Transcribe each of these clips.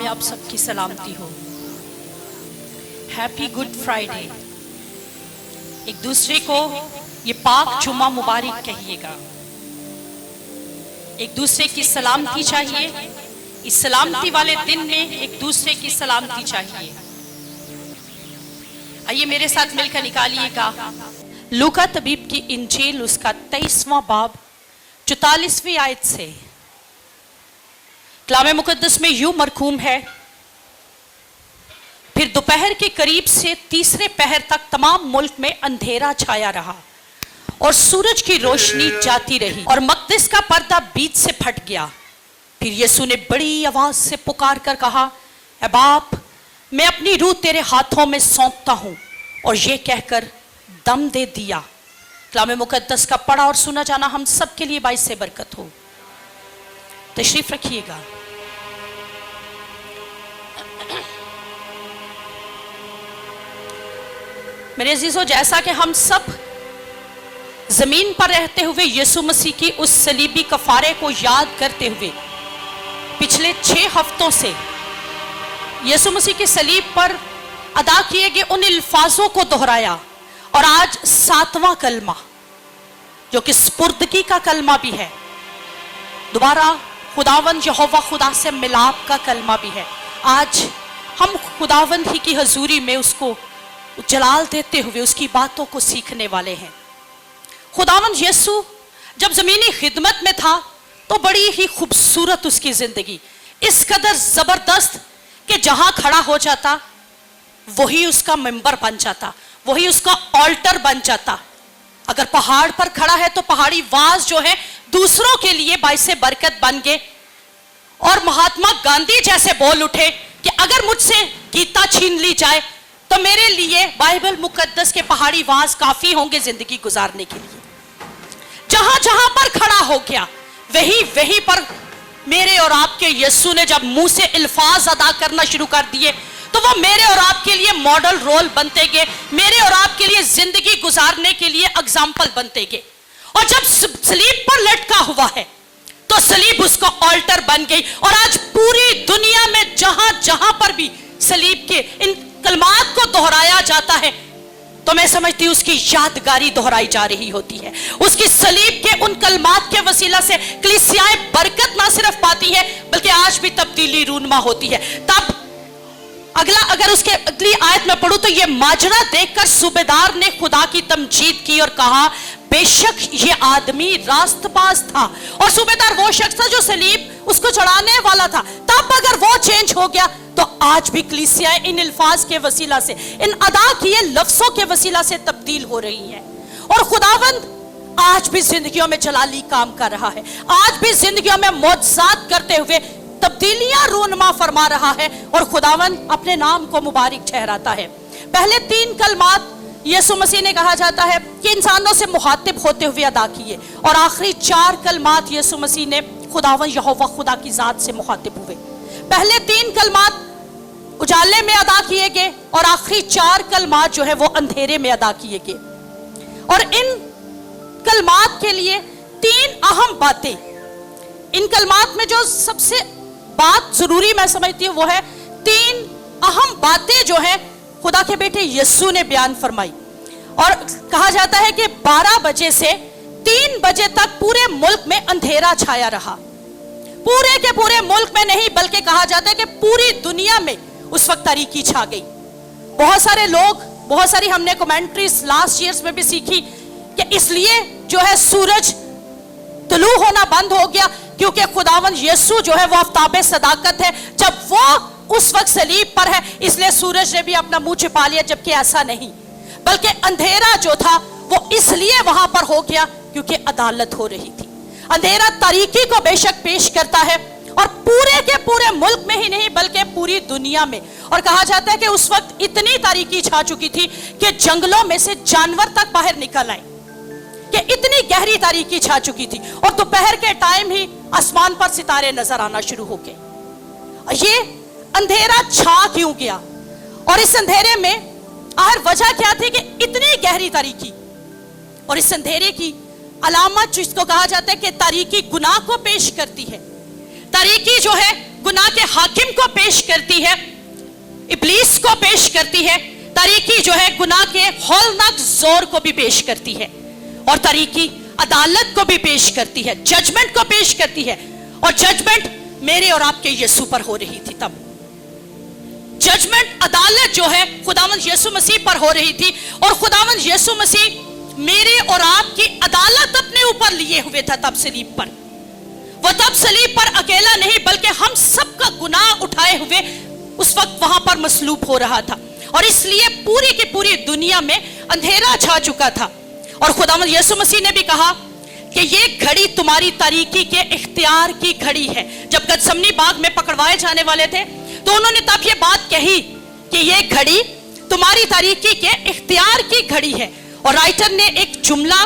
में आप सबकी सलामती हो। Happy good Friday. एक दूसरे को ये पाक जुम्मा मुबारक कहिएगा। एक दूसरे की सलामती चाहिए। इस सलामती वाले दिन में एक दूसरे की सलामती चाहिए। आइए मेरे साथ मिलकर निकालिएगा लूका तबीब की इंजील, उसका 23वां बाब 44वीं आयत से। कलाम मुकद्दस में यूं मरकूम है, फिर दोपहर के करीब से तीसरे पहर तक तमाम मुल्क में अंधेरा छाया रहा और सूरज की रोशनी जाती रही और मकदस का पर्दा बीच से फट गया। फिर यीशु ने बड़ी आवाज से पुकार कर कहा, ऐ बाप, मैं अपनी रूह तेरे हाथों में सौंपता हूं। और यह कहकर दम दे दिया। कलाम मुकद्दस का पढ़ा और सुना जाना हम सब के लिए बाइस से बरकत हो। तशरीफ रखिएगा। मेरे अजीजों, जैसा कि हम सब जमीन पर रहते हुए यीशु मसीह की उस सलीबी कफारे को याद करते हुए पिछले 6 हफ्तों से यीशु मसीह के सलीब पर अदा किए गए उन अल्फाजों को दोहराया, और आज 7वां कलमा जो कि स्पुर्दगी का कलमा भी है, दोबारा खुदावंद यहोवा खुदा से मिलाप का कलमा भी है। आज हम खुदावंद ही की हजूरी में उसको जलाल देते हुए उसकी बातों को सीखने वाले हैं। खुदावंद यीशु जब जमीनी खिदमत में था तो बड़ी ही खूबसूरत उसकी जिंदगी, इस कदर जबरदस्त कि जहां खड़ा हो जाता वही उसका मेंबर बन जाता, वही उसका ऑल्टर बन जाता। अगर पहाड़ पर खड़ा है तो पहाड़ी वाज जो है दूसरों के लिए बाइसे बरकत बन गए। और महात्मा गांधी जैसे बोल उठे कि अगर मुझसे गीता छीन ली जाए तो मेरे लिए बाइबल मुकद्दस के पहाड़ी वाज काफी होंगे जिंदगी गुजारने के लिए। जहां जहां पर खड़ा हो गया वहीं पर मेरे और आपके यीशु ने जब मुंह से अल्फाज अदा करना शुरू कर दिए तो वो मेरे और आपके लिए मॉडल रोल बनते गए, मेरे और आपके लिए जिंदगी गुजारने के लिए एग्जाम्पल बनते गए। और जब सलीब पर लटका हुआ है तो सलीब उसका ऑल्टर बन गई। और आज पूरी दुनिया में जहां जहां पर भी सलीब के इन कलमात को दोहराया जाता है तो मैं समझती हूं उसकी यादगारी दोहराई जा रही होती है। उसकी सलीब के उन कलमात के वसीला से कलीसियाएं बरकत ना सिर्फ पाती है बल्कि आज भी तब्दीली रूनमा होती है। तब अगर उसके अगली आयत में पढ़ूं तो ये माजरा देखकर सूबेदार ने खुदा की तमजीद की और कहा, बेशक ये आदमी रास्तबाज था। और सूबेदार वो शख्स था जो सलीब उसको चढ़ाने वाला था। तब अगर वो चेंज हो गया तो आज भी कलीसियाएं इन अल्फाज के वसीला से, इन अदा किए लफ्जों के वसीला से तब्दील हो रही हैं। और खुदावंद आज भी जिंदगियों में जलाली काम कर रहा है, आज भी जिंदगियों में मौजज़ात करते हुए तब्दीलियां रूनमा फरमा रहा है। और खुदावंद अपने नाम को मुबारक ठहराता है। पहले 3 कलमात यीशु मसीह ने कहा जाता है कि इंसानों से मुखातिब होते हुए अदा किए, और आखिरी 4 कलमात यीशु मसीह ने खुदावंद यहोवा खुदा की जात से मुखातिब हुए। पहले 3 कलमात उजाले में अदा किए गए और आखिरी 4 कलमात जो है वो अंधेरे में अदा किए गए। और इन कलमात के लिए 3 अहम बातें, इन कलमात में जो सबसे बात जरूरी मैं समझती हूँ वो है 3 अहम बातें जो है खुदा के बेटे यीशु ने बयान फरमाई। और कहा जाता है कि 12 बजे से 3 बजे तक पूरे मुल्क में अंधेरा छाया रहा। पूरे के पूरे मुल्क में नहीं बल्कि कहा जाता है कि पूरी दुनिया में उस वक्त तारीकी छा गई। बहुत सारे लोग, बहुत सारी हमने कमेंट्रीज लास्ट ईयर्स में भी सीखी कि इसलिए जो है सूरज तुलू होना बंद हो गया क्योंकि खुदावंद यीशु जो है वो आफ्ताबे सदाकत है। जब वो उस वक्त सलीब पर है इसलिए सूरज ने भी अपना मुंह छिपा लिया, जबकि ऐसा नहीं, बल्कि अंधेरा जो था वो इसलिए वहां पर हो गया क्योंकि अदालत हो रही थी। अंधेरा तारीकी को बेशक पेश करता है, और पूरे के पूरे मुल्क में ही नहीं बल्कि पूरी दुनिया में। और कहा जाता है कि उस वक्त इतनी तारीकी छा चुकी थी कि जंगलों में से जानवर तक बाहर निकल आए, कि इतनी गहरी तारीकी छा चुकी थी। और दोपहर के टाइम ही आसमान पर सितारे नजर आना शुरू हो गए। ये अंधेरा छा क्यों गया, और इस अंधेरे में आखिर वजह क्या थी कि इतनी गहरी तारीकी? और इस अंधेरे की अलामत जिसको कहा जाता है कि तारीकी गुनाह को पेश करती है। तारीकी जो है गुनाह के हाकिम को पेश करती है, इब्लीस को पेश करती है। तारीकी जो है गुनाह के हौलनाक जोर को भी पेश करती है, और तारीकी अदालत को भी पेश करती है, जजमेंट को पेश करती है। और जजमेंट मेरे और आपके यीशु पर हो रही थी। तब जजमेंट, अदालत जो है खुदावंद यीशु मसीह पर हो रही थी, और खुदावंद यीशु मसीह मेरे और आपकी अदालत अपने ऊपर लिए हुए था। तब सलीब पर, वो तब सलीब पर अकेला नहीं बल्कि हम सबका गुनाह उठाए हुए उस वक्त वहां पर मसलूब हो रहा था, और इसलिए पूरी की पूरी दुनिया में अंधेरा छा चुका था। और खुदावंद यीशु मसीह ने भी कहा कि ये घड़ी तुम्हारी तारीकी के इख्तियार की घड़ी है। जब गतसमनी बाग में पकड़वाए जाने वाले थे तो उन्होंने तब ये बात कही कि ये घड़ी तुम्हारी तारीकी के इख्तियार की घड़ी है। और राइटर ने एक जुमला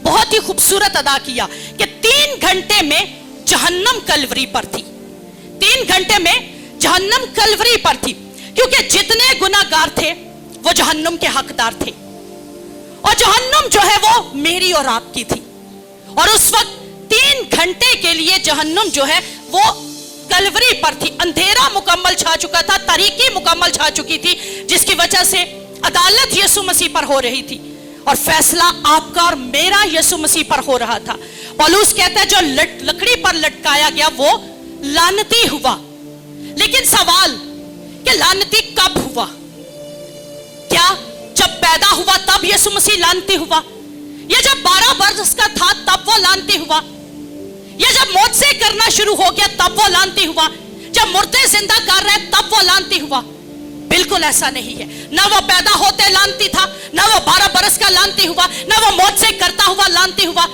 बहुत ही खूबसूरत अदा किया कि 3 घंटे में जहन्नम कलवरी पर थी। 3 घंटे में जहन्नम कलवरी पर थी, क्योंकि जितने गुनाहगार थे वो जहन्नम के हकदार थे, और जहन्नम जो है वो मेरी और आपकी थी। और उस वक्त 3 घंटे के लिए जहन्नम जो है वो कलवरी पर थी। अंधेरा मुकम्मल छा चुका था, तारीकी मुकम्मल छा चुकी थी, जिसकी वजह से अदालत यीशु मसीह पर हो रही थी, और फैसला आपका और मेरा यीशु मसीह पर हो रहा था। पौलुस कहता है जो लकड़ी पर लटकाया गया वो लानती हुआ। लेकिन सवाल कि लानती कब हुआ? क्या जब पैदा हुआ तब यीशु मसीह लानती हुआ, या जब 12 वर्ष का था तब वो लानती हुआ, या जब मौत से करना शुरू हो गया तब वो लानती हुआ, जब मुर्दे जिंदा कर रहे तब वो लानती हुआ? बिल्कुल ऐसा नहीं है। ना वो पैदा होते लानती था, ना वो 12 बरस का लानती हुआ, ना वो मौत से करता हुआ लानती हुआ,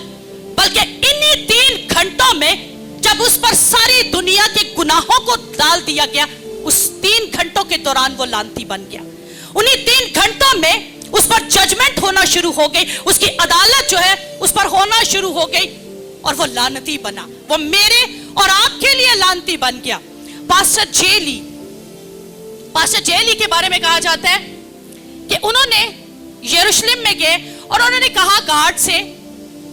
बल्कि इन्हीं 3 घंटों में जब उस पर सारी दुनिया के गुनाहों को डाल दिया गया, उस 3 घंटों के दौरान वो लानती बन गया। उन्हीं 3 घंटों में उस पर जजमेंट होना शुरू हो गई, उसकी अदालत जो है उस पर होना शुरू हो गई, और वो लानती बना। वो मेरे और आपके लिए लानती बन गया। पास्टर जेली के बारे में कहा जाता है कि उन्होंने यरूशलेम में गए और उन्होंने कहा गार्ड से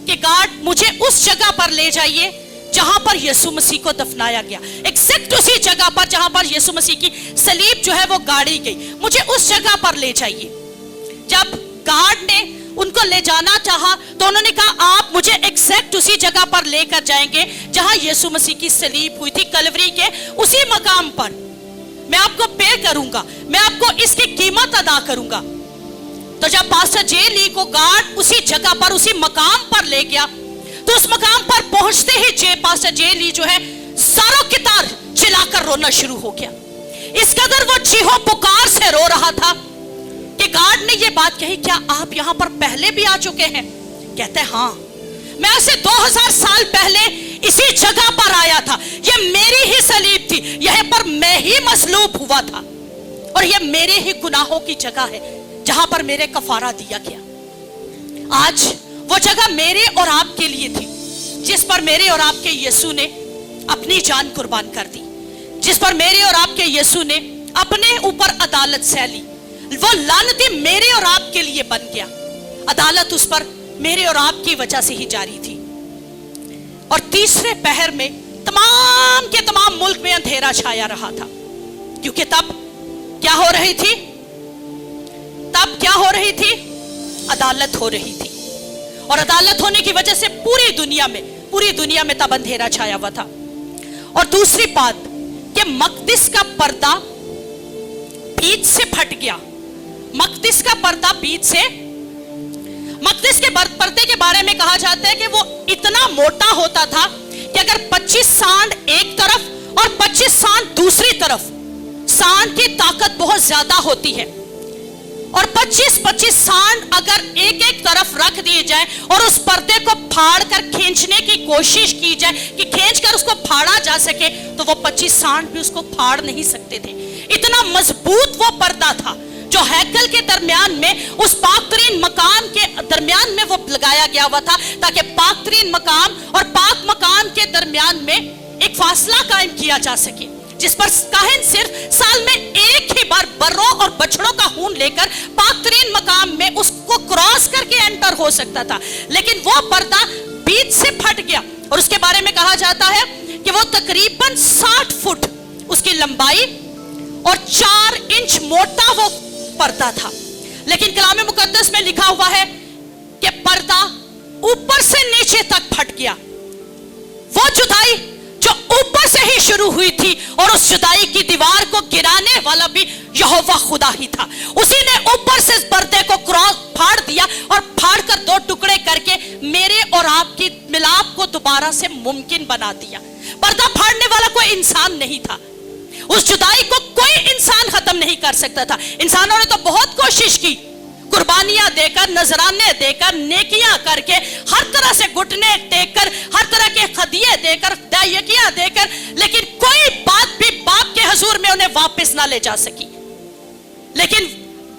कि गार्ड मुझे उस जगह पर ले जाइए जहां पर यीशु मसीह को दफनाया गया, एग्जैक्ट उसी जगह पर जहां पर यीशु मसीह की सलीब जो है वो गाड़ी गई, मुझे उस जगह पर ले जाइए। जब गार्ड ने उनको ले जाना चाहा तो उन्होंने कहा आप मुझे एग्जैक्ट उसी जगह पर लेकर जाएंगे जहां यीशु मसीह की सलीब हुई थी, कलवरी के उसी मकाम पर। मैं आपको पे करूंगा, मैं आपको इसकी कीमत अदा करूंगा। तो जब पास्टर जे ली को गार्ड उसी जगह पर उसी मकाम पर ले गया तो उस मकाम पर पहुंचते ही पास्टर जे ली जो है सारों की तार चिल्लाकर रोना शुरू हो गया। इस कदर वो चीहो पुकार से रो रहा था कि गार्ड ने ये बात कही, क्या आप यहां पर पहले भी आ चुके हैं? कहते हैं हाँ, मैं ऐसे 2000 साल पहले इसी जगह पर आया था, ये मेरी ही सलीब थी, यहीं पर मैं ही मसलूब हुआ था, और ये मेरे ही गुनाहों की जगह है जहां पर मेरे कफारा दिया गया। आज वो जगह मेरे और आपके लिए थी जिस पर मेरे और आपके यीशु ने अपनी जान कुर्बान कर दी, जिस पर मेरे और आपके यीशु ने अपने ऊपर अदालत सह ली। वो लानती मेरे और आपके लिए बन गया, अदालत उस पर मेरे और आपकी वजह से ही जारी थी। और तीसरे पहर में तमाम के तमाम मुल्क में अंधेरा छाया रहा था, क्योंकि तब क्या हो रही थी? तब क्या हो रही थी? अदालत हो रही थी, और अदालत होने की वजह से पूरी दुनिया में तब अंधेरा छाया हुआ था। और दूसरी बात कि मकदिस का पर्दा बीच से फट गया। मकदिस का पर्दा बीच से, मकदिस के पर्दे के बारे में कहा जाता है कि वो इतना मोटा होता था कि अगर 25 सांड एक तरफ और 25 सांड दूसरी तरफ, सांड की ताकत बहुत ज्यादा होती है, और 25-25 सांड अगर एक एक तरफ रख दिए जाए और उस पर्दे को फाड़ कर खींचने की कोशिश की जाए कि खींच कर उसको फाड़ा जा सके, तो वो 25 सांड भी उसको फाड़ नहीं सकते थे। इतना मजबूत वो पर्दा था जो हैकल के दरमियान में, उस पाकतरीन मकाम के दरमियान में वो लगाया गया हुआ था, ताकि पाकतरीन मकाम और पाक मकाम के दरमियान में एक फासला कायम किया जा सके, जिस पर काहिन सिर्फ साल में एक ही बार बर्रों और बछड़ों का खून लेकर पाकतरीन मकाम में उसको क्रॉस करके एंटर हो सकता था। लेकिन वो पर्दा बीच से फट गया اور اس کے بارے میں کہا جاتا ہے کہ وہ تقریباً 60 فٹ اس کی لمبائی اور 4 انچ موٹا وہ پردہ تھا. لیکن کلام مقدس میں لکھا ہوا ہے کہ پردہ اوپر سے نیچے تک پھٹ گیا. وہ جدائی جو اوپر سے ہی شروع ہوئی تھی اور اس جدائی کی دیوار کو گرانے والا بھی یہوہ خدا ہی تھا. اسی نے اوپر سے پردے کو پھاڑ دیا اور پھاڑ کر 2 ٹکڑے کر کے میرے اور آپ کی ملاپ کو دوبارہ سے ممکن بنا دیا. پردہ پھاڑنے والا کوئی انسان نہیں تھا. اس جدائی کو کوئی انسان ختم نہیں کر سکتا تھا. انسانوں نے تو بہت کوشش کی, قربانیاں دے کر, نذرانے دے کر, نیکیاں کر کے, ہر طرح سے گھٹنے ٹیک کر, ہر طرح کے خدیے دے کر, دائیکیاں دے کر, لیکن کوئی بات بھی باپ کے حضور میں انہیں واپس نہ لے جا سکی. لیکن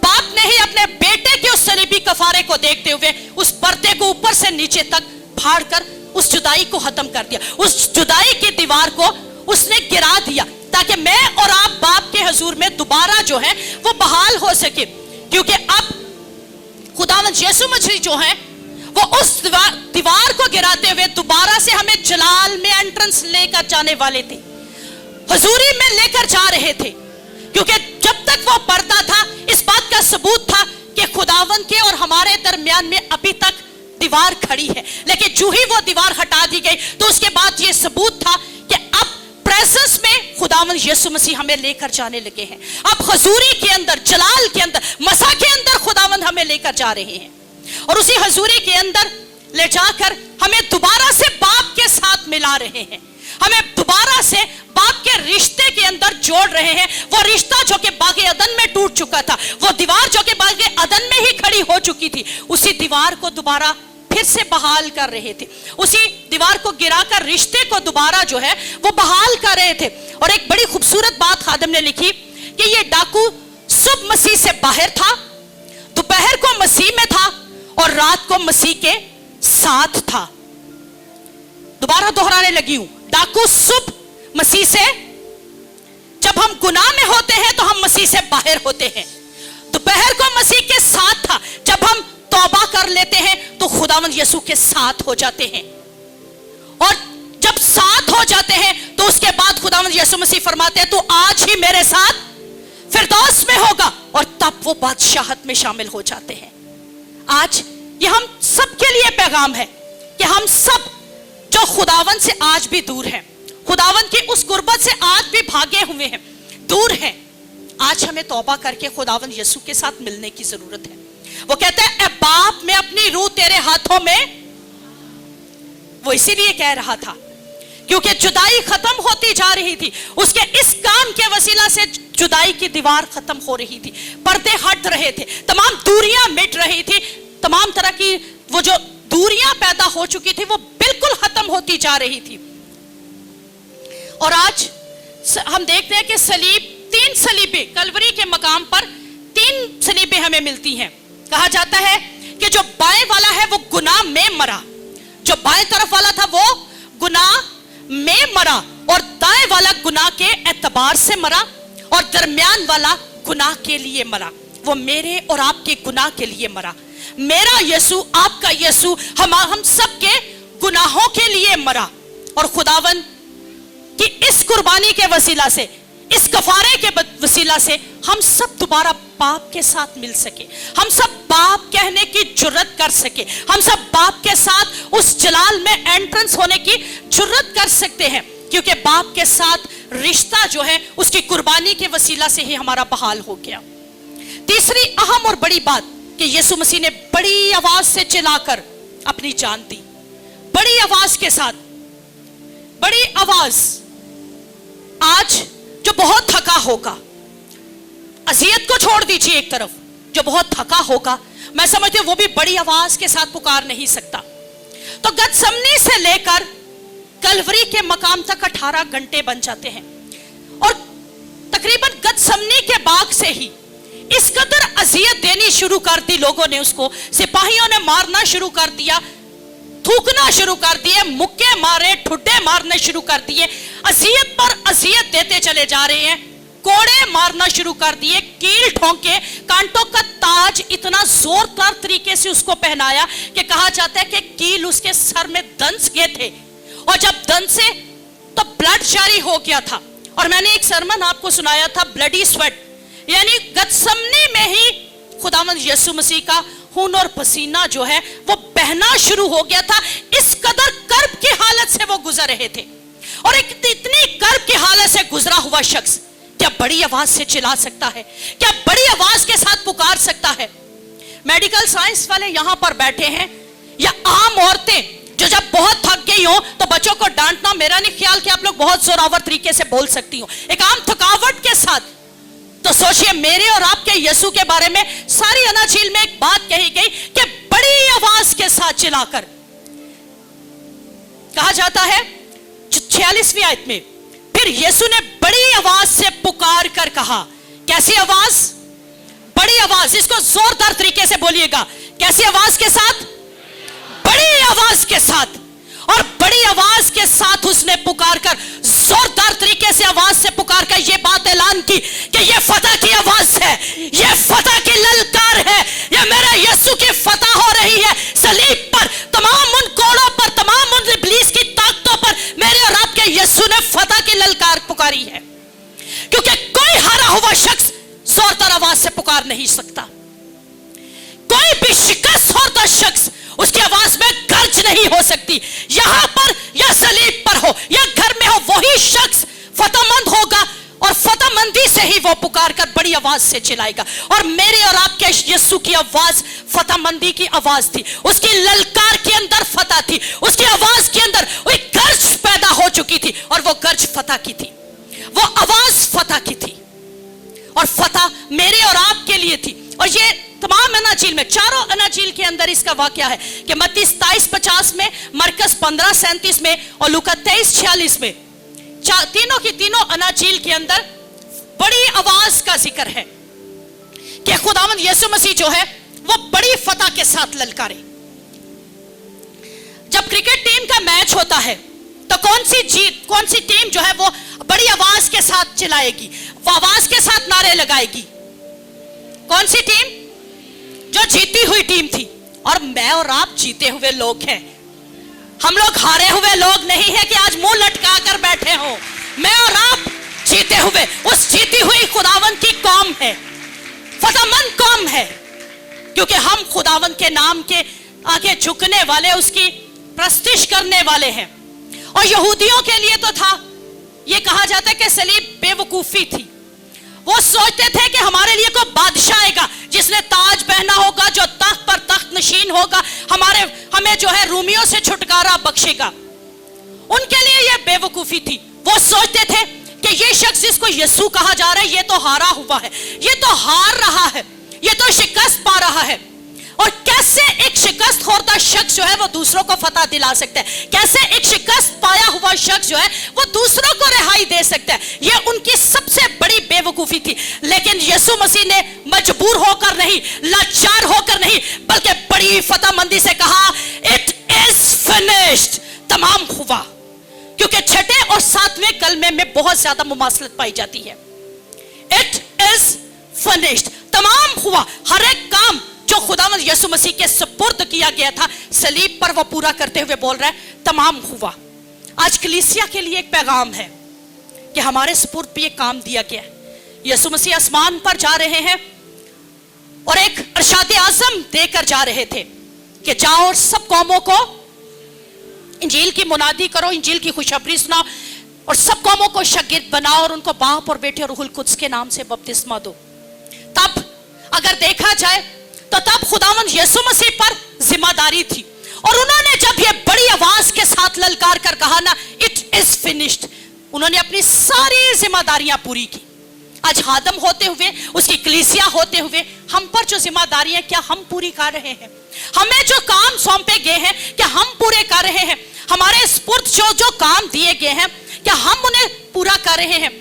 باپ نے ہی اپنے بیٹے کے اس صلیبی کفارے کو دیکھتے ہوئے اس پردے کو اوپر سے نیچے تک پھاڑ کر اس جدائی کو ختم کر دیا. اس جدائی کی دیوار کو اس نے گرا دیا تاکہ میں اور آپ باپ کے حضور میں دوبارہ جو ہے وہ بحال ہو سکے. کیونکہ اب خداوند یسوع مسیح جو ہے وہ اس دیوار کو گراتے ہوئے دوبارہ سے ہمیں جلال میں انٹرنس لے کر جانے والے تھے, حضوری میں لے کر جا رہے تھے. کیونکہ جب تک وہ پردہ تھا اس بات کا ثبوت تھا کہ خداوند کے اور ہمارے درمیان میں ابھی تک دیوار کھڑی ہے. لیکن جو ہی وہ دیوار ہٹا دی گئی تو اس کے بعد یہ ثبوت تھا کہ اب پریزنس میں خداوند یسوع مسیح ہمیں لے کر جانے لگے ہیں. اب حضوری کے اندر, جلال کے اندر, مسا کے اندر خداوند ہمیں لے کر جا رہے ہیں. اور اسی حضوری کے اندر لے جا کر ہمیں دوبارہ سے باپ کے ساتھ ملا رہے ہیں. ہمیں دوبارہ سے باپ کے رشتے کے اندر جوڑ رہے ہیں. وہ رشتہ جو کہ باغ عدن میں ٹوٹ چکا تھا, وہ دیوار جو کہ باغ عدن میں ہی کھڑی ہو چکی تھی, اسی دیوار کو دوبارہ پھر سے بحال کر رہے تھے. اسی دیوار کو گرا کر رشتے کو دوبارہ جو ہے وہ بحال کر رہے تھے. اور ایک بڑی خوبصورت بات خادم نے لکھی کہ یہ ڈاکو صبح مسیح سے باہر تھا, دوپہر کو مسیح میں تھا اور رات کو مسیح کے ساتھ تھا. دوبارہ دہرانے لگی ہوں, ڈاکو صبح مسیح سے, جب ہم گناہ میں ہوتے ہیں تو ہم مسیح سے باہر ہوتے ہیں. دوپہر کو مسیح کے ساتھ تھا, جب ہم توبہ کر لیتے ہیں تو خداوند یسوع کے ساتھ ہو جاتے ہیں. اور جب ساتھ ہو جاتے ہیں تو اس کے بعد خداوند یسوع مسیح فرماتے ہیں تو آج ہی میرے ساتھ فردوس میں ہوگا, اور تب وہ بادشاہت میں شامل ہو جاتے ہیں. آج یہ ہم سب کے لیے پیغام ہے کہ ہم سب جو خداوند سے آج بھی دور ہیں, خداوند کی اس قربت سے آج بھی بھاگے ہوئے ہیں, دور ہیں, آج ہمیں توبہ کر کے خداوند یسوع کے ساتھ ملنے کی ضرورت ہے. وہ کہتا ہے اے باپ میں اپنی روح تیرے ہاتھوں میں. وہ اسی لیے کہہ رہا تھا کیونکہ جدائی ختم ہوتی جا رہی تھی. اس کے اس کام کے وسیلہ سے جدائی کی دیوار ختم ہو رہی تھی, پردے ہٹ رہے تھے, تمام دوریاں مٹ رہی تھی, تمام طرح کی وہ جو دوریاں پیدا ہو چکی تھی وہ بالکل ختم ہوتی جا رہی تھی. اور آج ہم دیکھتے ہیں کہ صلیب, 3 صلیبیں کلوری کے مقام پر 3 صلیبیں ہمیں ملتی ہیں. کہا جاتا ہے کہ جو بائیں والا ہے وہ گناہ میں مرا, جو بائیں طرف والا تھا وہ گناہ میں مرا, اور دائیں والا گناہ کے اعتبار سے مرا, اور درمیان والا گناہ کے لیے مرا. وہ میرے اور آپ کے گناہ کے لیے مرا. میرا یسوع, آپ کا یسوع ہم سب کے گناہوں کے لیے مرا. اور خداوند کی اس قربانی کے وسیلہ سے, اس کفارے کے وسیلہ سے ہم سب دوبارہ باپ کے ساتھ مل سکے, ہم سب باپ کہنے کی جرت کر سکے, ہم سب باپ کے ساتھ اس جلال میں انٹرنس ہونے کی جرت کر سکتے ہیں. کیونکہ باپ کے ساتھ رشتہ جو ہے اس کی قربانی کے وسیلہ سے ہی ہمارا بحال ہو گیا. تیسری اہم اور بڑی بات کہ یسوع مسیح نے بڑی آواز سے چلا کر اپنی جان دی, بڑی آواز کے ساتھ, بڑی آواز. آج جو بہت تھکا ہوگا, اذیت کو چھوڑ دیجیے ایک طرف, جو بہت تھکا ہوگا, میں سمجھتی ہوں وہ بھی بڑی آواز کے ساتھ پکار نہیں سکتا. تو گتسمنی سے لے کر کلوری کے مقام تک 18 گھنٹے بن جاتے ہیں, اور تقریباً گتسمنی کے باغ سے ہی اس قدر اذیت دینی شروع کر دی لوگوں نے, اس کو سپاہیوں نے مارنا شروع کر دیا, تھوکنا شروع کر دیے, مکے مارے, ٹھڈے مارنے شروع کر دیے, اذیت پر اذیت دیتے چلے جا رہے ہیں, کوڑے مارنا شروع کر دیے, کیل ٹھونکے, کانٹوں کا تاج اتنا زوردار طریقے سے اس کو پہنایا کہ کہا جاتا ہے کہ کیل اس کے سر میں دنس گئے تھے, اور جب दंड से तो ब्लड जारी हो गया था। और मैंने एक सरमन आपको सुनाया था ब्लडी स्वेट, यानी गतसमनी में ही खुदावंद यीशु मसीह का खून और पसीना जो है वो बहना शुरू हो गया था। इस कदर कर्ब की हालत से वो गुजर रहे थे। और एक इतनी कर्ब की हालत से गुजरा हुआ शख्स क्या बड़ी आवाज से चिल्ला सकता है? क्या बड़ी आवाज के साथ पुकार सकता है? मेडिकल साइंस वाले यहां पर बैठे हैं, या आम औरतें जो जब बहुत थक गई हो तो बच्चों को डांटना, मेरा नहीं ख्याल कि आप लोग बहुत जोरावर तरीके से बोल सकती हो एक आम थकावट के साथ। तो सोचिए मेरे और आपके यीशु के बारे में सारी अनाजील में एक बात कही गई कि बड़ी आवाज के साथ चिल्लाकर, कहा जाता है 46वीं आयत में, फिर यीशु ने बड़ी आवाज से पुकार कर कहा। कैसी आवाज? बड़ी आवाज। इसको जोरदार तरीके से बोलिएगा। कैसी आवाज के साथ? बड़ी आवाज के साथ। और बड़ी आवाज के साथ उसने पुकार कर, जोरदार तरीके से आवाज से पुकार कर यह बात ऐलान की कि यह फतह की आवाज है, यह फतह की ललकार है, यह मेरे यीशु की फतह हो रही है सलीब पर, तमाम उन कोड़ों पर, तमाम उन इब्लीस की ताकतों पर मेरे और आपके यीशु ने फतह की ललकार पुकारी है। क्योंकि कोई हारा हुआ शख्स जोरदार आवाज से पुकार नहीं सकता। कोई भी शिकस्त होता शख्स उसकी आवाज में गर्ज नहीं हो सकती। यहां पर या सलीब पर हो या घर में हो, वही शख्स फतहमंद होगा और फतहमंदी से ही वो पुकार कर बड़ी आवाज से चिल्लाएगा। और मेरे और आपके यीशु की आवाज फतहमंदी की आवाज थी। उसकी ललकार के अंदर फतह थी, उसकी आवाज के अंदर एक गर्ज पैदा हो चुकी थी और वो गर्ज फतह की थी, वो आवाज फतह की थी और फतह मेरे और आपके लिए थी। और ये तमाम अनाजील में, चारों अनाजील के अंदर इसका वाकया है कि मत्ती 27:50 में, मरकस 15:37 में और लूका 23:46 में, तीनों की तीनों अनाजील के अंदर बड़ी आवाज का जिक्र है कि खुदावंद यीशु मसीह जो है वो बड़ी फतह के साथ ललकारे। जब क्रिकेट टीम का मैच होता है तो कौन सी टीम जो है वो बड़ी आवाज के साथ चिल्लाएगी, वो आवाज के साथ नारे लगाएगी? कौन सी टीम? जो जीती हुई टीम थी। और मैं और आप जीते हुए लोग हैं, हम लोग हारे हुए लोग नहीं है कि आज मुंह लटका कर बैठे हो। मैं और आप जीते हुए, उस जीती हुई खुदावन की कौम है, फतहमंद कौम है, क्योंकि हम खुदावन के नाम के आगे झुकने वाले, उसकी प्रस्तिश करने वाले हैं। और यहूदियों के लिए तो था, यह कहा जाता है कि सलीब बेवकूफी थी। वो सोचते थे कि हमारे लिए कोई बादशाह आएगा जिसने ताज पहना होगा, जो तख्त पर तख्त नशीन होगा, हमें जो है रूमियों से छुटकारा बख्शेगा। उनके लिए यह बेवकूफी थी। वो सोचते थे कि ये शख्स जिसको यीशु कहा जा रहा है ये तो हारा हुआ है, ये तो हार रहा है, ये तो शिकस्त पा रहा है। और कैसे एक शिकस्त खोरदा शख्स जो है वो दूसरों को फतह दिला सकता है? कैसे एक शिकस्त पाया हुआ शख्स जो है वो दूसरों को रिहाई दे सकता है? ये उनकी सबसे बड़ी बेवकूफी थी। लेकिन यीशु मसीह ने मजबूर होकर नहीं, लाचार होकर नहीं, बल्कि बड़ी फतहमंदी से कहा, इट इज फिनिश्ड, तमाम हुआ। क्योंकि छठे और सातवें कलमे में बहुत ज्यादा मुमासलत पाई जाती है। इट इज फिनिश्ड, तमाम हुआ। हर एक काम जो खुदावंद यीशु मसीह के सुपुर्द किया गया था सलीब पर, वो पूरा करते हुए बोल रहा है तमाम हुआ। आज कलीसिया के लिए एक पैगाम है कि हमारे सुपुर्द पे ये काम दिया गया है। यीशु मसीह आसमान पर जा रहे हैं और एक इरशाद आज़म देकर जा रहे थे कि जाओ और सब कौमों को इंजील की मुनादी करो, इंजील की खुशखबरी सुनाओ और सब कौमों को शागिर्द बनाओ और उनको बाप और बेटे और रूहुल कुद्स के नाम से बपतिस्मा दो। तब अगर देखा जाए तो तब खुदावंद यीशु मसीह पर जिम्मेदारी थी। और उन्होंने जब ये बड़ी आवाज के साथ ललकार कर कहा ना, इट इज फिनिश्ड, उन्होंने अपनी सारी जिम्मेदारियां पूरी की। आज हादम होते हुए, उसकी कलीसिया होते हुए, हम पर जो जिम्मेदारियां क्या हम पूरी कर रहे हैं? हमें जो काम सौंपे गए हैं क्या हम पूरे कर रहे हैं? हमारे स्पुर्द जो काम दिए गए हैं क्या हम उन्हें पूरा कर रहे हैं?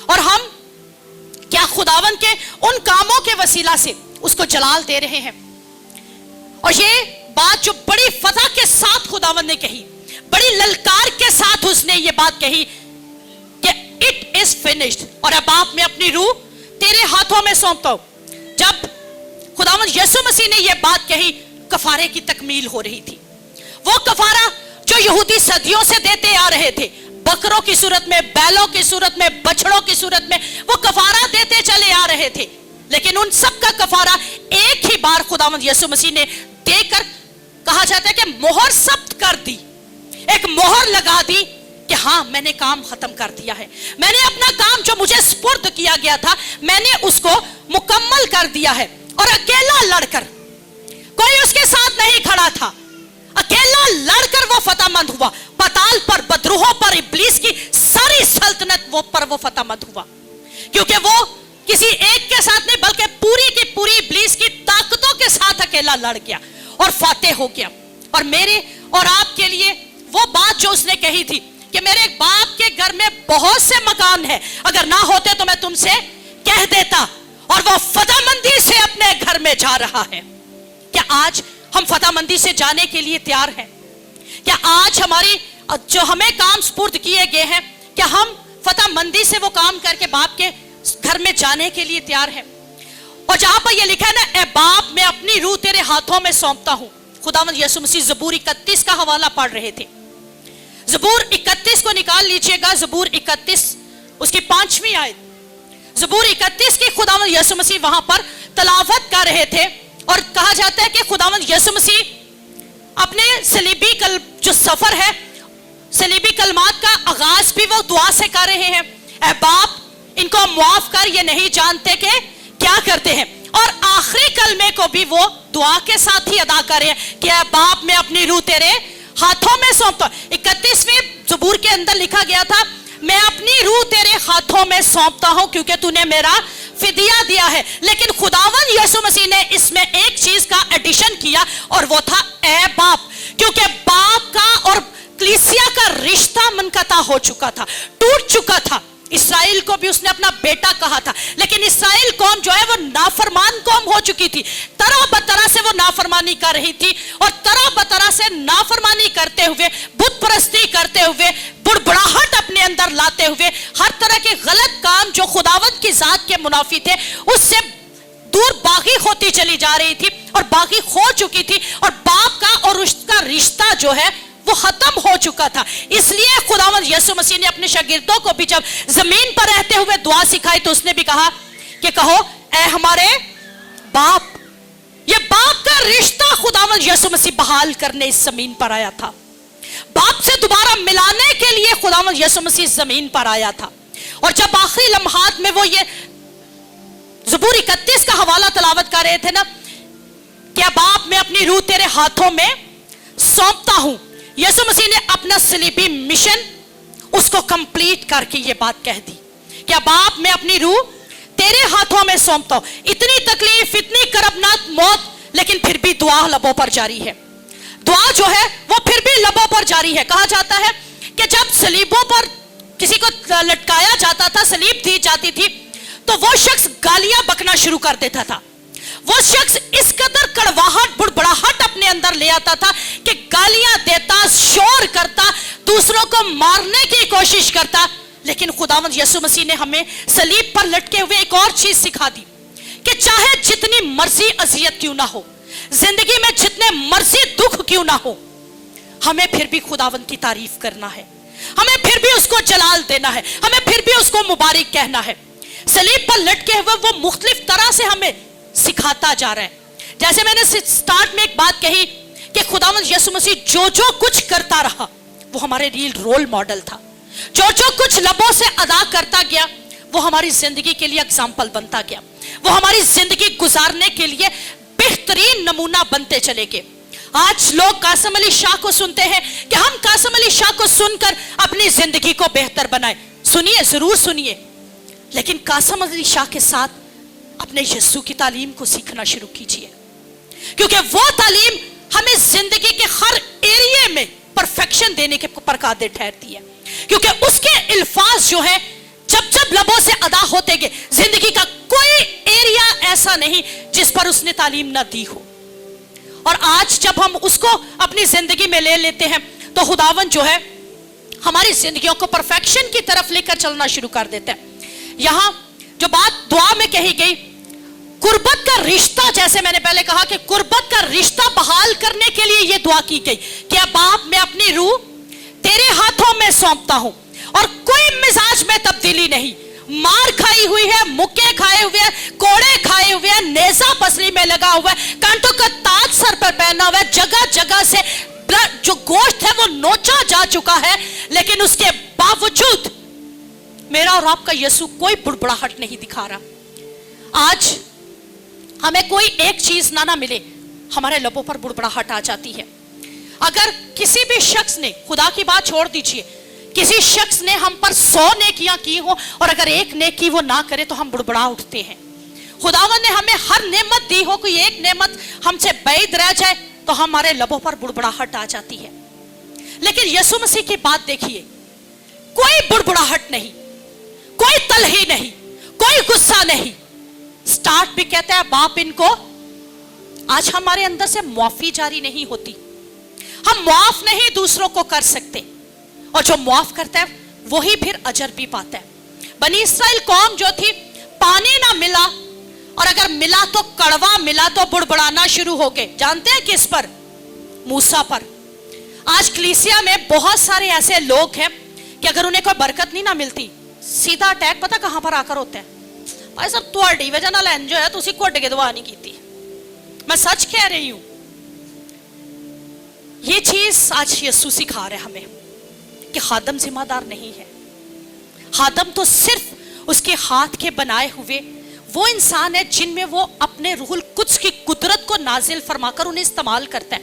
और हम क्या खुदावन के उन कामों के वसीला से उसको जलाल दे रहे हैं? और ये बात जो बड़ी फतह के साथ खुदावन ने कही, बड़ी ललकार के साथ उसने ये बात कही कि इट इज फिनिश्ड, और अब आप मैं अपनी रूह तेरे हाथों में सौंपता हूं। जब खुदावन यीशु मसीह ने ये बात कही, कफारे की तकमील हो रही थी। वो कफारा जो यहूदी सदियों से देते आ रहे थे, बकरों की सूरत में, बैलों की सूरत में, बछड़ों की सूरत में, वो कफारा देते चले आ रहे थे। लेकिन उन सब का कफारा एक ही बार खुदावंद यीशु मसीह ने देकर, कहा जाता है कि मोहर जब्त कर दी, एक मोहर लगा दी कि हाँ, मैंने काम खत्म कर दिया है, मैंने अपना काम जो मुझे सुपुर्द किया गया था, मैंने उसको मुकम्मल कर दिया है। और अकेला लड़कर, कोई उसके साथ नहीं खड़ा था, अकेला लड़कर वो फतेहमंद हुआ। पाताल पर, बदरूहों पर, इब्लीस की सारी सल्तनत पर वो फतेहमंद हुआ, क्योंकि वो किसी एक के साथ नहीं बल्कि पूरी की पूरी इब्लीस की ताकतों के साथ अकेला लड़ गया और फातेह हो गया। और मेरे और आपके लिए वो बात जो उसने कही थी कि मेरे बाप के घर में बहुत से मकान है, अगर ना होते तो मैं तुमसे कह देता, और वो फतेहमंदी से अपने घर में जा रहा है। क्या आज हम फतेहमंदी से जाने के लिए तैयार हैं? क्या आज हमारी जो हमें काम सुपुर्द किए गए हैं, क्या हम फतेहमंदी से वो काम करके बाप के घर में जाने के लिए तैयार हैं? और जहां पर ये लिखा है ना, ए बाप, मैं अपनी रूह तेरे हाथों में सौंपता हूं, खुदावंद यीशु मसीह ज़बूर 31 का हवाला पढ़ रहे थे। ज़बूर 31 को निकाल लीजिएगा, ज़बूर 31 उसकी 5वीं आयत। ज़बूर 31 की खुदावंद यीशु मसीह वहां पर तलावत कर रहे थे, और कहा जाता है कि खुदावंद यीशु मसीह अपने सलीबी जो सफर है, सलीबी कलमात का आगाज भी वो दुआ से कर रहे हैं, ए बाप, इनको माफ कर, ये नहीं जानते कि क्या करते हैं। और आखिरी कलमे को भी वो दुआ के साथ ही अदा कर रहे हैं कि ए बाप, मैं अपनी रूह तेरे हाथों में सौंपता हूं। 31वें ज़बूर के अंदर लिखा गया था, मैं अपनी रूह तेरे हाथों में सौंपता हूं क्योंकि तूने मेरा फिदिया दिया है। लेकिन खुदावंद यीशु मसीह ने इसमें एक चीज का एडिशन किया, और वो था ए बाप, क्योंकि बाप का और कलीसिया का रिश्ता मनकता हो चुका था, टूट चुका था। इस्राएल को भी उसने अपना बेटा कहा था, लेकिन इस्राएल कौम जो है वो नाफरमान कौम हो चुकी थी, तरह बतरह से वो नाफरमानी कर रही थी, और तरह बतरह से नाफरमानी करते हुए, बुत परस्ती करते हुए, बुड़बड़ाहट अपने अंदर लाते हुए, हर तरह के गलत काम जो खुदावंद की जात के मुनाफी थे उससे दूर बागी होती चली जा रही थी, और बागी हो चुकी थी, और बाप का और उसका रिश्ता जो है वो खत्म हो चुका था। इसलिए खुदावंद यीशु मसीह ने अपने शागिर्दों को भी जब जमीन पर रहते हुए दुआ सिखाई तो उसने भी कहा कि कहो, ए हमारे बाप। ये बाप का रिश्ता खुदावंद यीशु मसीह बहाल करने इस जमीन पर आया था, बाप से दोबारा मिलाने के लिए खुदावंद यीशु मसीह जमीन पर आया था। और जब आखिरी लम्हात में वो ये ज़बूर 31 का हवाला तलावत कर रहे थे ना, क्या बाप, मैं अपनी रूह तेरे हाथों में सौंपता हूं, यीशु मसीह ने अपना सलीबी मिशन उसको कंप्लीट करके ये बात कह दी, क्या बाप, मैं अपनी रूह तेरे हाथों में सौंपता हूं। इतनी तकलीफ, इतनी करबनाक मौत, लेकिन फिर भी दुआ लबों पर जारी है। दुआ जो है वो फिर भी लबों पर जारी है। कहा जाता है कि जब सलीबों पर किसी को लटकाया जाता था, सलीब दी जाती थी, तो वो शख्स गालियां बकना शुरू कर देता था। वो शख्स इस कदर कड़वाहट, बुड़बड़ाहट अपने अंदर ले आता था कि गालियां देता, शोर करता, दूसरों को मारने की कोशिश करता। लेकिन खुदावंद यीशु मसीह ने हमें सलीब पर लटके हुए एक और चीज सिखा दी कि चाहे जितनी मर्जी अजियत क्यों ना हो, जिंदगी में जितने मर्जी दुख क्यों ना हो, हमें फिर भी खुदावंद की तारीफ करना है, हमें फिर भी उसको जलाल देना है, हमें फिर भी उसको मुबारक कहना है। सलीब पर लटके हुए वो मुख्तलिफ तरह से हमें सिखाता जा रहा है। जैसे मैंने स्टार्ट में एक बात कही कि खुदावंद यीशु मसीह जो जो कुछ करता रहा वो हमारे रियल रोल मॉडल था, जो जो कुछ लबों से अदा करता गया वो हमारी जिंदगी के लिए एग्जाम्पल बनता गया, वो हमारी जिंदगी गुजारने के लिए बेहतरीन नमूना बनते चले गए। आज लोग कासिम अली शाह को सुनते हैं कि हम कासिम अली शाह को सुनकर अपनी जिंदगी को बेहतर बनाए। सुनिए, जरूर सुनिए, लेकिन कासिम अली शाह के साथ अपने यीशु की तालीम को सीखना शुरू कीजिए, क्योंकि वो तालीम हमें जिंदगी के हर एरिया में परफेक्शन देने के पर कादिर ठहरती है, क्योंकि उसके अल्फाज जो है जब जब लबों से अदा होते गए, जिंदगी का कोई एरिया ऐसा नहीं जिस पर उसने तालीम ना दी हो। और आज जब हम उसको अपनी जिंदगी में ले लेते हैं तो खुदावन जो है हमारी जिंदगियों को परफेक्शन की तरफ लेकर चलना शुरू कर देता है। यहां जो बात दुआ में कही गई कुर्बत का रिश्ता, जैसे मैंने पहले कहा कि कुर्बत का रिश्ता बहाल करने के लिए यह दुआ की गई कि अब बाप मैं अपनी रूह तेरे हाथों में सौंपता हूं और कोई मिजाज में तब्दीली नहीं। मार खाई हुई है, मुक्के खाए हुए हैं, कोड़े खाए हुए हैं, नेजा पसली में लगा हुआ है, कांटों का ताज सर पर पहना हुआ है, जगह जगह से जो गोश्त है वो नोचा जा चुका है, लेकिन उसके बावजूद मेरा और आपका यीशु कोई बुड़बुड़ाहट नहीं दिखा रहा। आज हमें कोई एक चीज ना मिले, हमारे लबों पर बुड़बुड़ाहट आ जाती है। अगर किसी भी शख्स ने, खुदा की बात छोड़ दीजिए, किसी शख्स ने हम पर 100 नेकियां की हो और अगर एक नेकी वो ना करे तो हम बुड़बुड़ा उठते हैं। खुदावन ने हमें हर नेमत दी हो, कोई एक नेमत हमसे बैद रह जाए तो हमारे लबों पर बुड़बुड़ाहट आ जाती है। लेकिन यीशु मसीह की बात देखिए, कोई बुड़बुड़ाहट नहीं, कोई तलही नहीं, कोई गुस्सा नहीं। स्टार्ट भी कहता है बाप इनको, आज हमारे अंदर से माफी जारी नहीं होती, हम माफ नहीं दूसरों को कर सकते, और जो माफ करता है वही फिर अजर भी पाता है। बनी इस्राइल कौम जो थी, पानी ना मिला और अगर मिला तो कड़वा मिला तो बुड़बुड़ाना शुरू हो गए। जानते हैं किस पर? मूसा पर। आज कलीसिया में बहुत सारे ऐसे लोग हैं कि अगर उन्हें कोई बरकत नहीं ना मिलती, सीधा अटैक पता कहां पर आकर होता है? भाई साहब तुहाडी वजह नाल इंज होया, तुसी घुट के दुआ नहीं की। मैं सच कह रही हूं, ये चीज आज यीशु सिखा रहे हमें कि खादम जिम्मेदार नहीं है। खादम तो सिर्फ उसके हाथ के बनाए हुए वो इंसान है जिनमें वो अपने रूहुल कुद्स की कुदरत को नाजिल फरमाकर उन्हें इस्तेमाल करता है।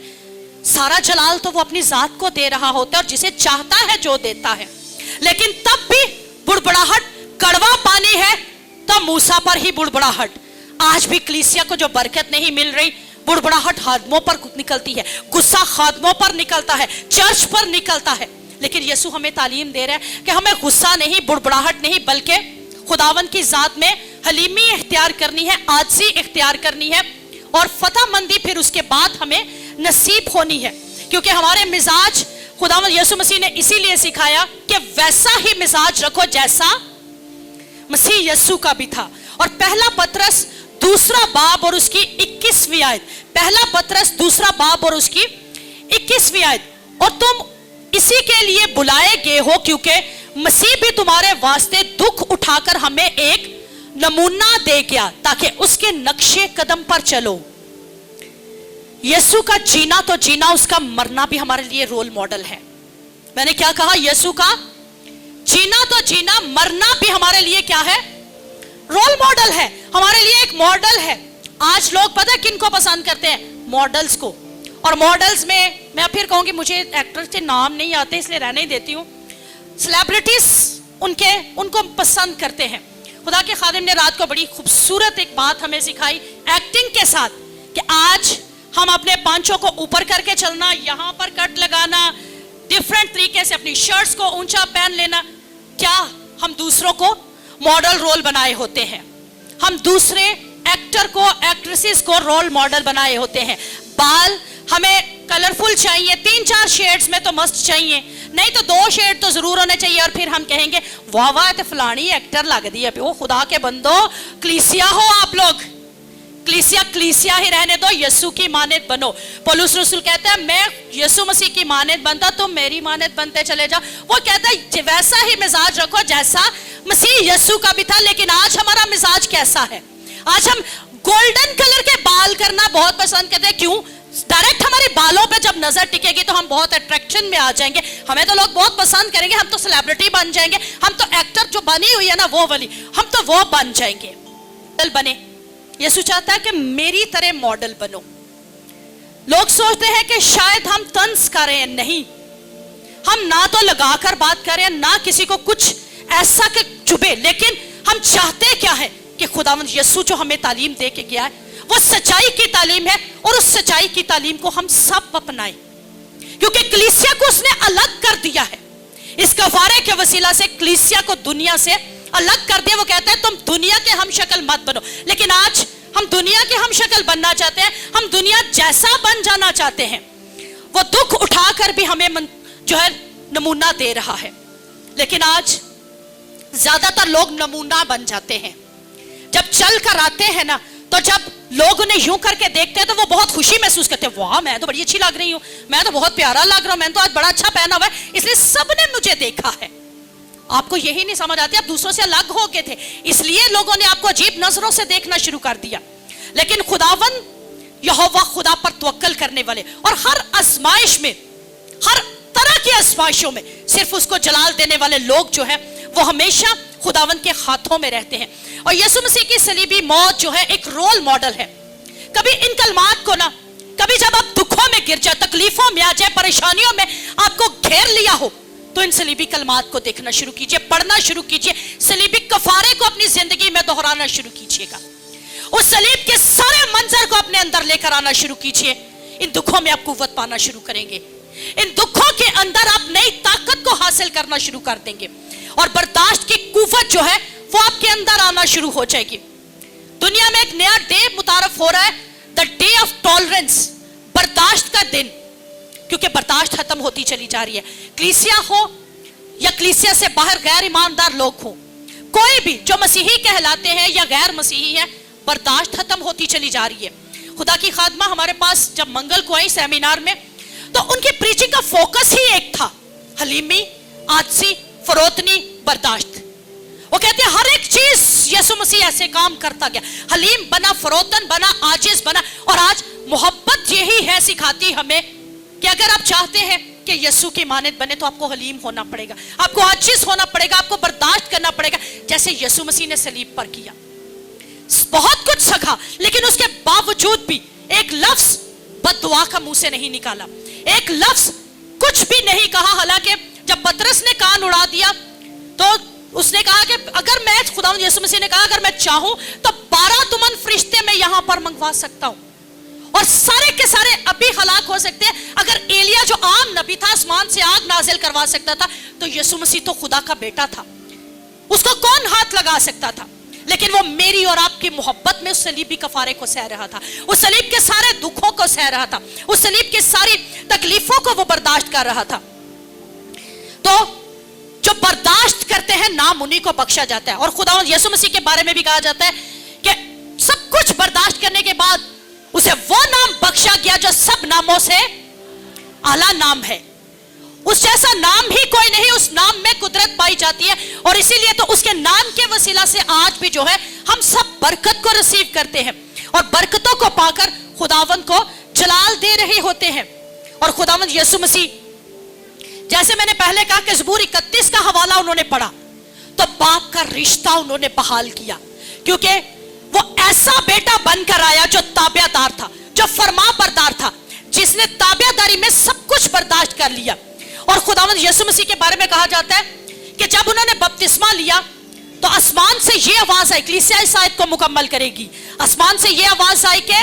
सारा जलाल तो वो अपनी जात को दे रहा होता है और जिसे चाहता है जो देता है। लेकिन तब भी बुड़बुड़ाहट, कड़वा पानी है तो मूसा पर ही बुड़बुड़ाहट। आज भी कलीसिया को जो बरकत नहीं मिल रही, बुड़बुड़ाहट खादमों पर निकलती है, गुस्सा खादमों पर निकलता है, चर्च पर निकलता है। लेकिन यीशु हमें तालीम दे रहा है कि हमें गुस्सा नहीं, बुड़बुड़ाहट नहीं, बल्कि खुदावन की जात में हलीमी इख्तियार करनी है, आजी इख्तियार करनी है और फतहमंदी फिर उसके बाद हमें नसीब होनी है। क्योंकि हमारे मिजाज, खुदावन यीशु मसीह ने इसीलिए सिखाया कि वैसा ही मिजाज रखो जैसा मसीह यीशु का भी था। और पहला पतरस दूसरा बाब और उसकी 21वीं आयत, पहला पतरस दूसरा बाब और उसकी 21वीं आयत, और तुम इसी के लिए बुलाए गए हो क्योंकि मसीह भी तुम्हारे वास्ते दुख उठाकर हमें एक नमूना दे गया ताकि उसके नक्शे कदम पर चलो। यीशु का जीना तो जीना, उसका मरना भी हमारे लिए रोल मॉडल है। मैंने क्या कहा? यीशु का जीना तो जीना, मरना भी हमारे लिए क्या है? रोल मॉडल है, हमारे लिए एक मॉडल है। आज लोग पता है किनको पसंद करते हैं? मॉडल्स को। और मॉडल्स में मैं फिर कहूंगी, मुझे एक्टर के नाम नहीं आते इसलिए रहने ही देती हूँ। सेलिब्रिटीज उनको पसंद करते हैं। खुदा के खादिम ने रात को बड़ी खूबसूरत एक बात हमें सिखाई एक्टिंग के साथ कि आज हम अपने पांचों को ऊपर करके चलना, यहाँ पर कट लगाना, डिफरेंट तरीके से अपनी शर्ट्स को ऊंचा पहन लेना। क्या हम दूसरों को मॉडल रोल बनाए होते हैं? हम दूसरे एक्टर को, एक्ट्रेसेस को रोल मॉडल बनाए होते हैं। बाल हमें कलरफुल चाहिए, 3-4 शेड्स में तो मस्त चाहिए, नहीं तो 2 शेड तो जरूर होने चाहिए। और फिर हम कहेंगे वाह वाह तो फलानी एक्टर लगती है। ओ खुदा के बंदो, कलीसिया हो आप लोग, कलीसिया ही रहने दो, यीशु की मानद बनो। पौलुस रसूल कहता है मैं यीशु मसीह की मानद बनता तुम मेरी मानद बनते चले जाओ। वो कहता है वैसा ही मिजाज रखो जैसा मसीह यीशु का भी था। लेकिन आज हमारा मिजाज कैसा है? आज हम गोल्डन कलर के बाल करना बहुत पसंद करते हैं। क्यों? डायरेक्ट हमारे बालों पे जब नजर टिकेगी तो हम बहुत अट्रैक्शन में आ जाएंगे, हमें तो लोग बहुत पसंद करेंगे, हम तो सेलिब्रिटी बन जाएंगे, हम तो एक्टर जो बनी हुई है ना वो वाली, हम तो वो बन जाएंगे। मॉडल बने, यीशु चाहता है कि मेरी तरह मॉडल बनो। लोग सोचते हैं कि शायद हम तंज कर रहे हैं, नहीं, हम ना तो लगाकर बात कर रहे हैं, ना किसी को कुछ ऐसा कि चुभे, लेकिन हम चाहते क्या है कि खुदावंद यीशु जो हमें तालीम दे के गया है वो सच्चाई की तालीम है और उस सच्चाई की तालीम को हम सब अपनाएं। क्योंकि कलीसिया को उसने अलग कर दिया है, इस कफारे के वसीला से कलीसिया को दुनिया से अलग कर दिया। वो कहता है तुम दुनिया के हम शक्ल मत बनो। लेकिन आज हम दुनिया के हम शक्ल बनना चाहते हैं, हम दुनिया जैसा बन जाना चाहते हैं। वो दुख उठाकर भी हमें जो है नमूना दे रहा है। लेकिन आज ज्यादातर लोग नमूना बन जाते हैं। जब चल कर आते हैं ना तो जब लोग उन्हें यूं करके देखते हैं तो वो बहुत खुशी महसूस करते हैं, वाह मैं तो बड़ी अच्छी लग रही हूं, मैं तो बहुत प्यारा लग रहा हूं, मैंने तो आज बड़ा अच्छा पहना हुआ है, इसलिए सबने मुझे देखा है। आपको यही नहीं समझ आती, आप दूसरों से अलग हो गए थे, इसलिए लोगों ने आपको अजीब नजरों से देखना शुरू कर दिया। लेकिन खुदावन यहोवा खुदा पर तवक्कल करने वाले और हर आजमाइश में, हर तरह की आजमाइशों में सिर्फ उसको जलाल देने वाले लोग जो है वो हमेशा खुदावन के हाथों में रहते हैं। और यीशु मसीह की सलीबी मौत जो है एक रोल मॉडल है। कभी इन कलमात को ना, कभी जब आप दुखों में गिर जाए, तकलीफों में आ जाए, परेशानियों में आपको घेर लिया हो, तो इन सलीबी कलमात को देखना शुरू कीजिए, पढ़ना शुरू कीजिए, सलीबी कफारे को अपनी जिंदगी में दोहराना शुरू कीजिएगा, उस सलीब के सारे मंजर को अपने अंदर लेकर आना शुरू कीजिए। इन दुखों में आप कुव्वत पाना शुरू करेंगे, इन दुखों के अंदर आप नई ताकत को हासिल करना शुरू कर देंगे और बर्दाश्त की कुव्वत जो है वो आपके अंदर आना शुरू हो जाएगी। दुनिया में एक नया डे मुतारफ हो रहा है, द डे ऑफ टॉलरेंस, बर्दाश्त का दिन, क्योंकि बर्दाश्त खत्म होती चली जा रही है। कलीसिया हो या कलीसिया से बाहर गैर ईमानदार लोग हो, कोई भी जो मसीही कहलाते हैं या गैर मसीही है, बर्दाश्त खत्म होती चली जा रही है। खुदा की खादमा हमारे पास जब मंगल को आई सेमिनार में, तो उनकी प्रीचिंग का फोकस ही एक था, हलीमी, आजसी, फरोतनी, बर्दाश्त। वो कहते हैं हर एक चीज यीशु मसीह ऐसे काम करता गया, हलीम बना, फरोतन बना, आजिज बना। और आज मोहब्बत यही है, सिखाती हमें कि अगर आप चाहते हैं कि यीशु की मानद बने तो आपको हलीम होना पड़ेगा, आपको आजिज होना पड़ेगा, आपको बर्दाश्त करना पड़ेगा, जैसे यीशु मसीह ने सलीब पर किया। बहुत कुछ सखा, लेकिन उसके बावजूद भी एक लफ्ज बद्दुआ का मुंह से नहीं निकाला, एक लफ्ज कुछ भी नहीं कहा। हालांकि जब पतरस ने कान उड़ा दिया तो उसने कहा कि अगर मैं, खुदा यीशु मसीह ने कहा अगर मैं चाहूं तो 12 दुमन फरिश्ते मैं यहां पर मंगवा सकता हूं और सारे के सारे अभी हलाक हो सकते हैं। अगर एलिया जो आम नबी था आसमान से आग नाजिल करवा सकता था, तो यीशु मसीह तो खुदा का बेटा था, उसको कौन हाथ लगा सकता था? लेकिन वो मेरी और आपकी मोहब्बत में उस सलीबी कफारे को सह रहा था, उस सलीब के सारे दुखों को सह रहा था, उस सलीब की सारी तकलीफों को वो बर्दाश्त कर रहा था। तो जो बर्दाश्त करते हैं नाम उन्हीं को बख्शा जाता है। और खुदा यीशु मसीह के बारे में भी कहा जाता है कि सब कुछ बर्दाश्त करने के बाद उसे वो नाम बख्शा गया जो सब नामों से आला नाम है। उस जैसा नाम ही कोई नहीं, उस नाम में कुदरत पाई जाती है। और इसीलिए तो उसके नाम के वसीला से आज भी जो है हम सब बरकत को रिसीव करते हैं और बरकतों को पाकर खुदावंद को जलाल दे रहे होते हैं। और खुदावंद यीशु मसीह, जैसे मैंने पहले कहा कि ज़बूर 31 का हवाला उन्होंने पढ़ा, तो बाप का रिश्ता उन्होंने बहाल किया, क्योंकि वो ऐसा बेटा बनकर आया जो ताबेदार था, जो फरमा बरदार था, जिसने ताबेदारी में सब कुछ बर्दाश्त कर लिया। और खुदावंद यीशु मसीह के बारे में कहा जाता है कि जब उन्होंने बपतिस्मा लिया तो आसमान से ये आवाज आई, कलीसिया इस आयत को मुकम्मल करेगी, आसमान से ये आवाज आई कि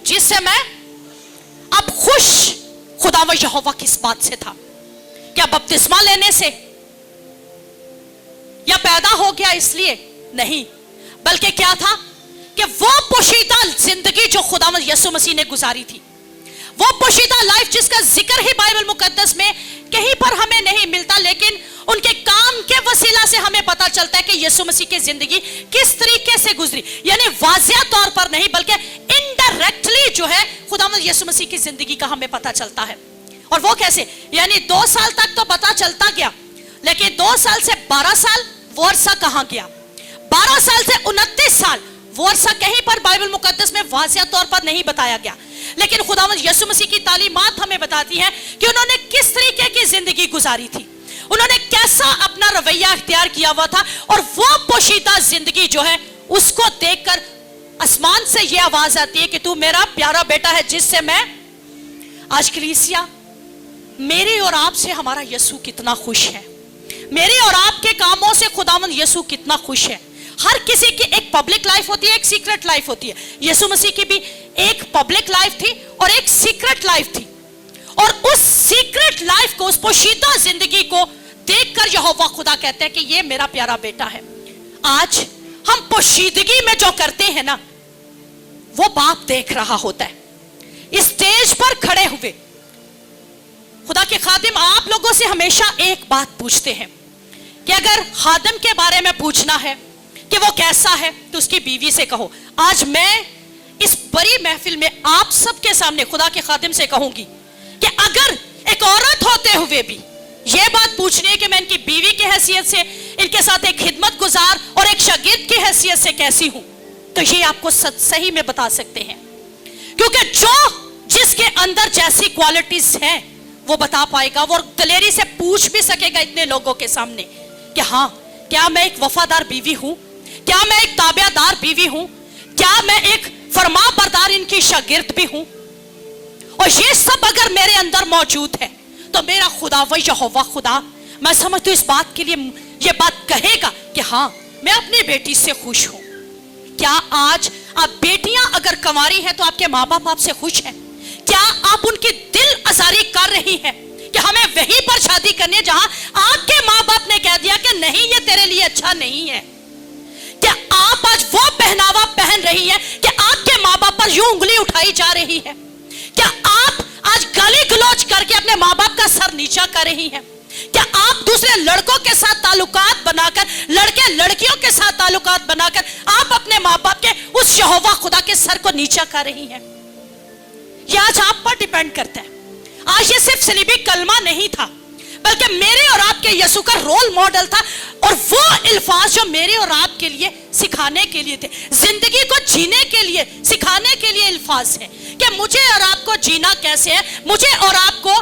जिससे मैं अब खुश, खुदावा यहोवा किस बात से था? क्या बपतिस्मा लेने से या पैदा हो गया इसलिए? नहीं, बल्कि क्या था कि वो पोशीदा जिंदगी जो खुदावंद यीशु मसीह ने गुजारी थी, वो पोशीदा लाइफ जिसका जिक्र ही बाइबल मुकद्दस में कहीं पर हमें नहीं मिलता, लेकिन उनके काम के वसीला से हमें पता चलता है कि यीशु मसीह की जिंदगी किस तरीके से गुजरी। यानी वाज़िया तौर पर नहीं बल्कि इनडायरेक्टली जो है खुदावंद यीशु मसीह की जिंदगी का हमें पता चलता है। और वो कैसे? यानी 2 साल तक तो पता चलता गया, लेकिन 2 साल से 12 साल वो अरसा कहां गया? 12 साल से 29 साल वो अरसा कहीं पर बाइबल मुकद्दस में वाज़िया तौर पर नहीं बताया गया। लेकिन खुदावंद यीशु मसीह की तालीमात हमें बताती है कि उन्होंने किस तरीके की जिंदगी गुजारी थी, उन्होंने कैसा अपना रवैया इख्तियार किया हुआ था। और वो पोशीदा जिंदगी जो है उसको देखकर आसमान से ये आवाज आती है कि तू मेरा प्यारा बेटा है जिससे मैं, आज कलीसिया मेरे और आपसे हमारा यीशु कितना खुश है, मेरे और आपके कामों से खुदावंद यीशु कितना खुश है। हर किसी की एक पब्लिक लाइफ होती है, एक सीक्रेट लाइफ होती है। यीशु मसीह की भी एक पब्लिक लाइफ थी और एक सीक्रेट लाइफ थी। और उस सीक्रेट लाइफ को, उस पोशीदा जिंदगी को देखकर यहोवा खुदा कहते हैं कि ये मेरा प्यारा बेटा है। आज हम पोशीदगी में जो करते हैं ना, वो बाप देख रहा होता है। इस स्टेज पर खड़े हुए खुदा के खादिम आप लोगों से हमेशा एक बात पूछते हैं कि अगर खादिम के बारे में पूछना है کہ وہ کیسا ہے تو اس کی بیوی سے کہو. آج میں اس بڑی محفل میں آپ سب کے سامنے خدا کے خادم سے کہوں گی کہ اگر ایک عورت ہوتے ہوئے بھی یہ بات پوچھنی ہے کہ میں ان کی بیوی کی حیثیت سے ان کے ساتھ ایک خدمت گزار اور ایک شاگرد کی حیثیت سے کیسی ہوں, تو یہ آپ کو صحیح میں بتا سکتے ہیں, کیونکہ جس کے اندر جیسی کوالٹیز ہیں وہ بتا پائے گا. وہ دلیری سے پوچھ بھی سکے گا اتنے لوگوں کے سامنے کہ ہاں کیا میں ایک وفادار بیوی ہوں, کیا میں ایک تابع دار بیوی ہوں, کیا میں ایک فرما بردار ان کی شاگرد بھی ہوں. اور یہ سب اگر میرے اندر موجود ہے تو میرا خدا و یہوہ خدا, میں سمجھتی ہوں اس بات کے لیے یہ بات کہے گا کہ ہاں میں اپنی بیٹی سے خوش ہوں. کیا آج آپ بیٹیاں اگر کنواری ہیں تو آپ کے ماں باپ آپ سے خوش ہیں؟ کیا آپ ان کی دل آزاری کر رہی ہیں کہ ہمیں وہیں پر شادی کرنی ہے جہاں آپ کے ماں باپ نے کہہ دیا کہ نہیں یہ تیرے لیے اچھا نہیں ہے؟ کیا آپ آج وہ پہناوا پہن رہی ہیں کہ آپ کے ماں باپ پر یوں انگلی اٹھائی جا رہی ہے؟ کیا آپ آج گالی گلوچ کر کے اپنے ماں باپ کا سر نیچا کر رہی ہیں؟ کیا آپ دوسرے لڑکوں کے ساتھ تعلقات بنا کر, لڑکے لڑکیوں کے ساتھ تعلقات بنا کر آپ اپنے ماں باپ کے اس یہوہ خدا کے سر کو نیچا کر رہی ہیں؟ یہ آج آپ پر ڈیپینڈ کرتا ہے. آج یہ صرف صلیبی کلمہ نہیں تھا بلکہ میرے اور آپ کے یسوع کا رول ماڈل تھا, اور وہ الفاظ جو میرے اور آپ کے لیے سکھانے کے لیے تھے, زندگی کو جینے کے لیے سکھانے کے لیے الفاظ ہیں کہ مجھے اور آپ کو جینا کیسے ہے, مجھے اور آپ کو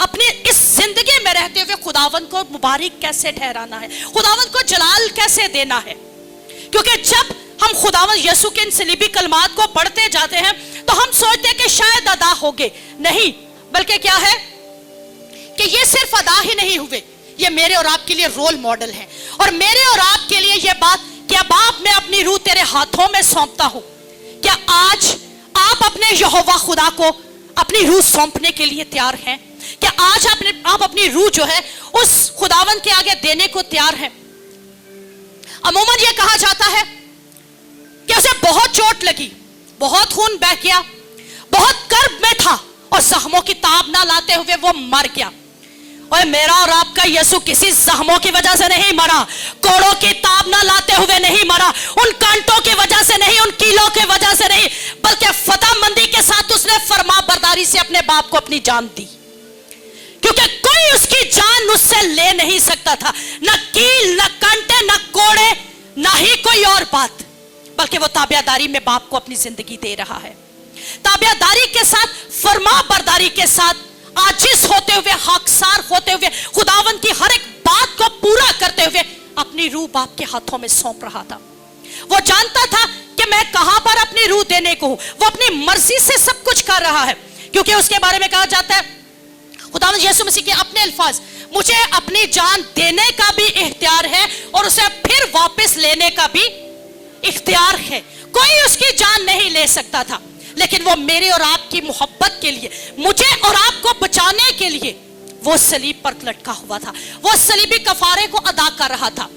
اپنی اس زندگی میں رہتے ہوئے خداوند کو مبارک کیسے ٹھہرانا ہے, خداوند کو جلال کیسے دینا ہے. کیونکہ جب ہم خداوند یسوع کے ان صلیبی کلمات کو پڑھتے جاتے ہیں تو ہم سوچتے ہیں کہ شاید ادا ہو گئے, نہیں, بلکہ کیا ہے کہ یہ صرف ادا ہی نہیں ہوئے, یہ میرے اور آپ کے لیے رول ماڈل ہے. اور میرے اور آپ کے لیے یہ بات کہ اب آپ میں اپنی روح تیرے ہاتھوں میں سونپتا ہوں, کیا آج آپ اپنے یہوہ خدا کو اپنی روح سونپنے کے لیے تیار ہیں؟ کیا آج آپ اپنی روح جو ہے اس خداوند کے آگے دینے کو تیار ہیں؟ عموماً یہ کہا جاتا ہے کہ اسے بہت چوٹ لگی, بہت خون بہ گیا, بہت کرب میں تھا اور زخموں کی تاب نہ لاتے ہوئے وہ مر گیا. اور میرا اور آپ کا یسوع کسی زخموں کی وجہ سے نہیں مرا, کوڑوں کی تاب نہ لاتے ہوئے نہیں مرا, ان کانٹوں کی وجہ سے نہیں, ان کیلوں کی وجہ سے نہیں, بلکہ فتح مندی کے ساتھ اس نے فرما برداری سے اپنے باپ کو اپنی جان دی. کیونکہ کوئی اس کی جان اس سے لے نہیں سکتا تھا, نہ کیل, نہ کانٹے, نہ کوڑے, نہ ہی کوئی اور بات, بلکہ وہ تابع داری میں باپ کو اپنی زندگی دے رہا ہے. تابع داری کے ساتھ, فرما برداری کے ساتھ, عاجز ہوتے ہوئے, خاکسار ہوتے ہوئے, خداوند کی ہر ایک بات کو پورا کرتے ہوئے اپنی روح باپ کے ہاتھوں میں سونپ رہا تھا. وہ جانتا تھا کہ میں کہاں پر اپنی روح دینے کو ہوں, وہ اپنی مرضی سے سب کچھ کر رہا ہے. کیونکہ اس کے بارے میں کہا جاتا ہے, خداوند یسوع مسیح کے اپنے الفاظ, مجھے اپنی جان دینے کا بھی اختیار ہے اور اسے پھر واپس لینے کا بھی اختیار ہے. کوئی اس کی جان نہیں لے سکتا تھا, لیکن وہ میرے اور آپ کی محبت کے لیے, مجھے اور آپ کو بچانے کے لیے وہ صلیب پر لٹکا ہوا تھا, وہ صلیبی کفارے کو ادا کر رہا تھا,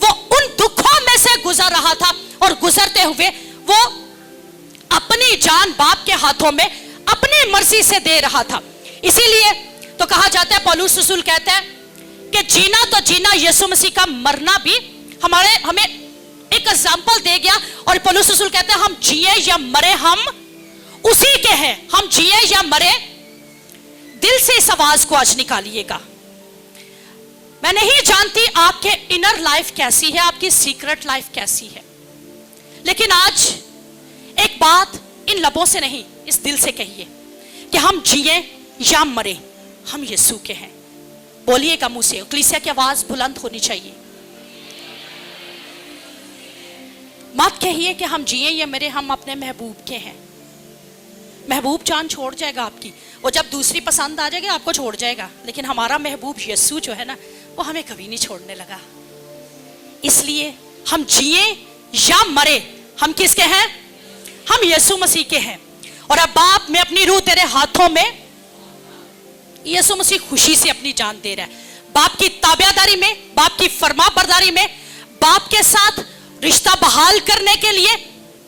وہ ان دکھوں میں سے گزر رہا تھا, اور گزرتے ہوئے وہ اپنی جان باپ کے ہاتھوں میں اپنی مرضی سے دے رہا تھا. اسی لیے تو کہا جاتا ہے, پولس رسول کہتا ہے کہ جینا تو جینا یسوع مسیح کا, مرنا بھی ہمیں ایک ایگزامپل دے گیا. اور پولس رسول کہتا ہے ہم جیے یا مرے ہم اسی کے ہیں, ہم جیے یا مرے. دل سے اس آواز کو آج نکالیے گا. میں نہیں جانتی آپ کے انر لائف کیسی ہے, آپ کی سیکرٹ لائف کیسی ہے, لیکن آج ایک بات ان لبوں سے نہیں, اس دل سے کہیے کہ ہم جیے یا مرے ہم یسوع کے ہیں. بولیے گا منہ سے, کلیسیا کی آواز بلند ہونی چاہیے. مت کہیے کہ ہم جیے یا مرے ہم اپنے محبوب کے ہیں. محبوب جان چھوڑ جائے گا آپ کی, وہ جب دوسری پسند آ جائے گا آپ کو چھوڑ جائے گا, لیکن ہمارا محبوب یسوع جو ہے نا, وہ ہمیں کبھی نہیں چھوڑنے لگا. اس لیے ہم جیے یا مرے ہم کس کے ہیں؟ ہم یسوع مسیح کے ہیں. اور اب باپ میں اپنی روح تیرے ہاتھوں میں, یسوع مسیح خوشی سے اپنی جان دے رہا ہے. باپ کی تابع داری میں, باپ کی فرما برداری میں, باپ کے ساتھ رشتہ بحال کرنے کے لیے,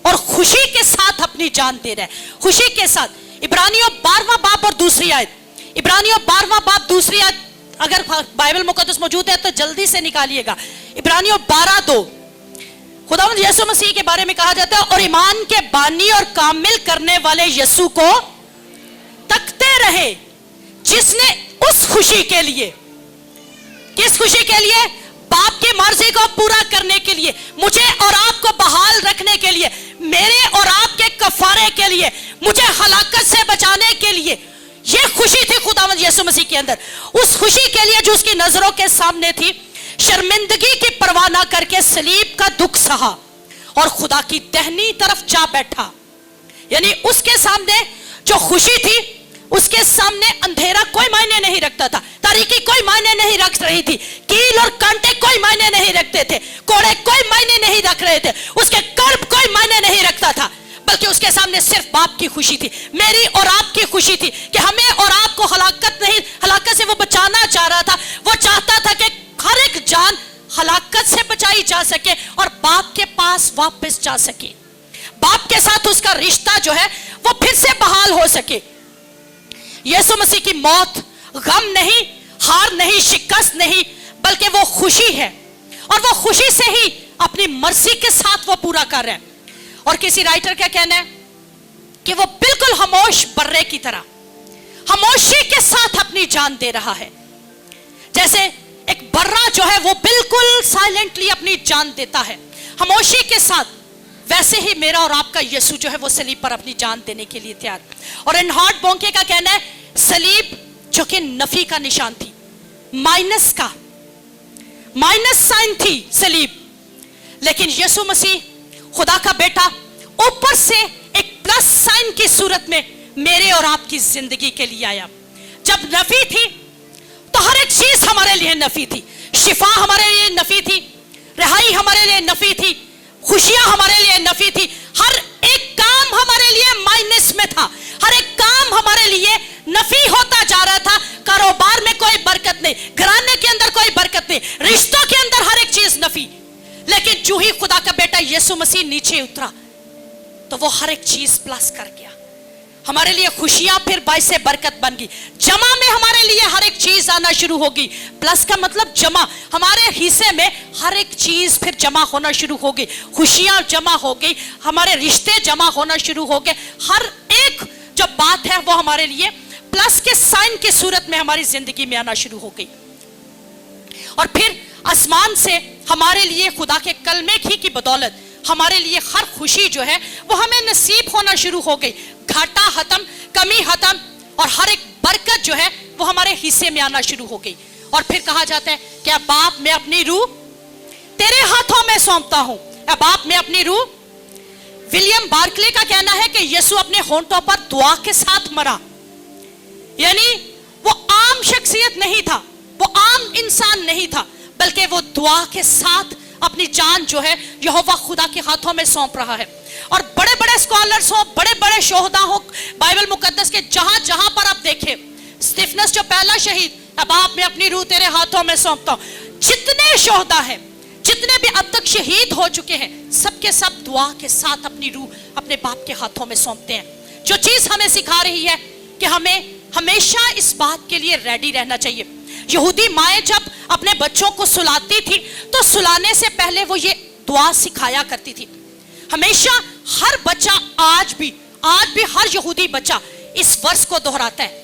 اور خوشی کے ساتھ اپنی جان دے رہا ہے, خوشی کے ساتھ. عبرانیوں 12واں باب اور دوسری آیت, عبرانیوں 12واں باب دوسری آیت, اگر بائبل مقدس موجود ہے تو جلدی سے نکالیے گا. عبرانیوں 12:2, खुदावंद यीशु मसीह के बारे में कहा जाता है, और ईमान के बानी और कामिल करने वाले यीशु को तकते रहे, जिसने उस खुशी के लिए, किस खुशी के लिए? बाप की मर्जी को पूरा करने के लिए, मुझे और आपको बहाल रखने के लिए, मेरे और आपके कफारे के लिए, मुझे हलाकत से बचाने के लिए, यह खुशी थी खुदावंद यीशु मसीह के अंदर। उस खुशी के लिए जो उसकी नजरों के सामने थी, शर्मिंदगी की परवाह ना करके सलीब का दुख सहा और खुदा की दाहिनी तरफ जा बैठा। यानी उसके सामने जो खुशी थी, उसके सामने अंधेरा कोई मायने नहीं रखता था, तारीकी कोई मायने नहीं रख रही थी, कील और कांटे कोई मायने नहीं रखते थे, कोड़े कोई मायने नहीं रख रहे थे, उसके कर्ब कोई मायने नहीं रखता था, बल्कि उसके सामने सिर्फ बाप की खुशी थी, मेरी और आपकी खुशी थी कि हमें और आपको हलाकत से वो बचाना चाह रहा था। वो चाहता था कि हर एक जान हलाकत से बचाई जा सके और बाप के पास वापस जा सके, बाप के साथ उसका रिश्ता जो है वो फिर से बहाल हो सके। यीशु मसीह की मौत गम नहीं, हार नहीं, शिकस्त नहीं, बल्कि वो खुशी है, और वो खुशी से ही अपनी मर्जी के साथ वो पूरा कर रहे हैं। और किसी राइटर का कहना है कि वो बिल्कुल खामोश बर्रे की तरह खामोशी के साथ अपनी जान दे रहा है। जैसे एक बर्रा जो है वो बिल्कुल साइलेंटली अपनी जान देता है खामोशी के साथ, वैसे ही मेरा और आपका यीशु जो है वो सलीब पर अपनी जान देने के लिए तैयार। और इनहार्ड बोंके का कहना है सलीब जो कि नफी का निशान थी, माइनस साइन थी सलीब, लेकिन यीशु मसीह खुदा का बेटा ऊपर से एक प्लस साइन की सूरत में मेरे और आपकी जिंदगी के लिए आया। जब नफी थी तो हर एक चीज हमारे लिए नफी थी, शिफा हमारे लिए नफी थी, रिहाई हमारे लिए नफी थी, खुशियां हमारे लिए नफी थी, हर एक काम हमारे लिए माइनस में था, हर एक काम हमारे लिए नफी होता जा रहा था। कारोबार में कोई बरकत नहीं, घराने के अंदर कोई बरकत नहीं, रिश्तों के अंदर हर एक चीज नफी। लेकिन जो ही खुदा का बेटा यीशु मसीह नीचे उतरा तो वो हर एक चीज प्लस कर गया, हमारे लिए खुशियां फिर बाइस से बरकत बन गई, जमा में हमारे लिए हर एक चीज आना शुरू होगी। प्लस का मतलब जमा, हमारे हिस्से में हर एक चीज फिर जमा होना शुरू हो गई, खुशियां जमा हो गई, हमारे रिश्ते जमा होना शुरू हो गए, हर एक जो बात है वो हमारे लिए प्लस के साइन की सूरत में हमारी जिंदगी में आना शुरू हो गई। और फिर आसमान से हमारे लिए खुदा के कलमे की बदौलत हमारे लिए हर खुशी जो है वो हमें नसीब होना शुरू हो गई, घाटा खत्म, कमी खत्म, और हर एक बरकत जो है वो हमारे हिस्से में आना शुरू हो गई। और फिर कहा जाता है कि अब बाप मैं अपनी रूह तेरे हाथों में सौंपता हूं, अब बाप मैं अपनी रूह। विलियम बार्कले का कहना है कि यीशु अपने होंठों पर दुआ के साथ मरा, यानी वो आम शख्सियत नहीं था, वो आम इंसान नहीं था, बल्कि वो दुआ के साथ अपनी जान जो है यहोवा खुदा के हाथों में सौंप रहा है। और बड़े बड़े स्कॉलर्स हो, बड़े बड़े शोहदा हो बाइबल मुकद्दस के, जहां जहां पर आप देखें, स्टीफनस जो पहला शहीद, अब आप मैं अपनी रूह तेरे हाथों में सौंपता हूं, जितने शोहदा हैं, जितने भी अब तक शहीद हो चुके हैं, सबके सब दुआ के साथ अपनी रूह अपने बाप के हाथों में सौंपते हैं। जो चीज हमें सिखा रही है कि हमें हमेशा इस बात के लिए रेडी रहना चाहिए। यहूदी माएँ जब अपने बच्चों को सुलाती थी तो सुलाने से पहले वो ये दुआ सिखाया करती थी। हमेशा हर बच्चा आज भी हर यहूदी बच्चा इस वर्ष को दोहराता है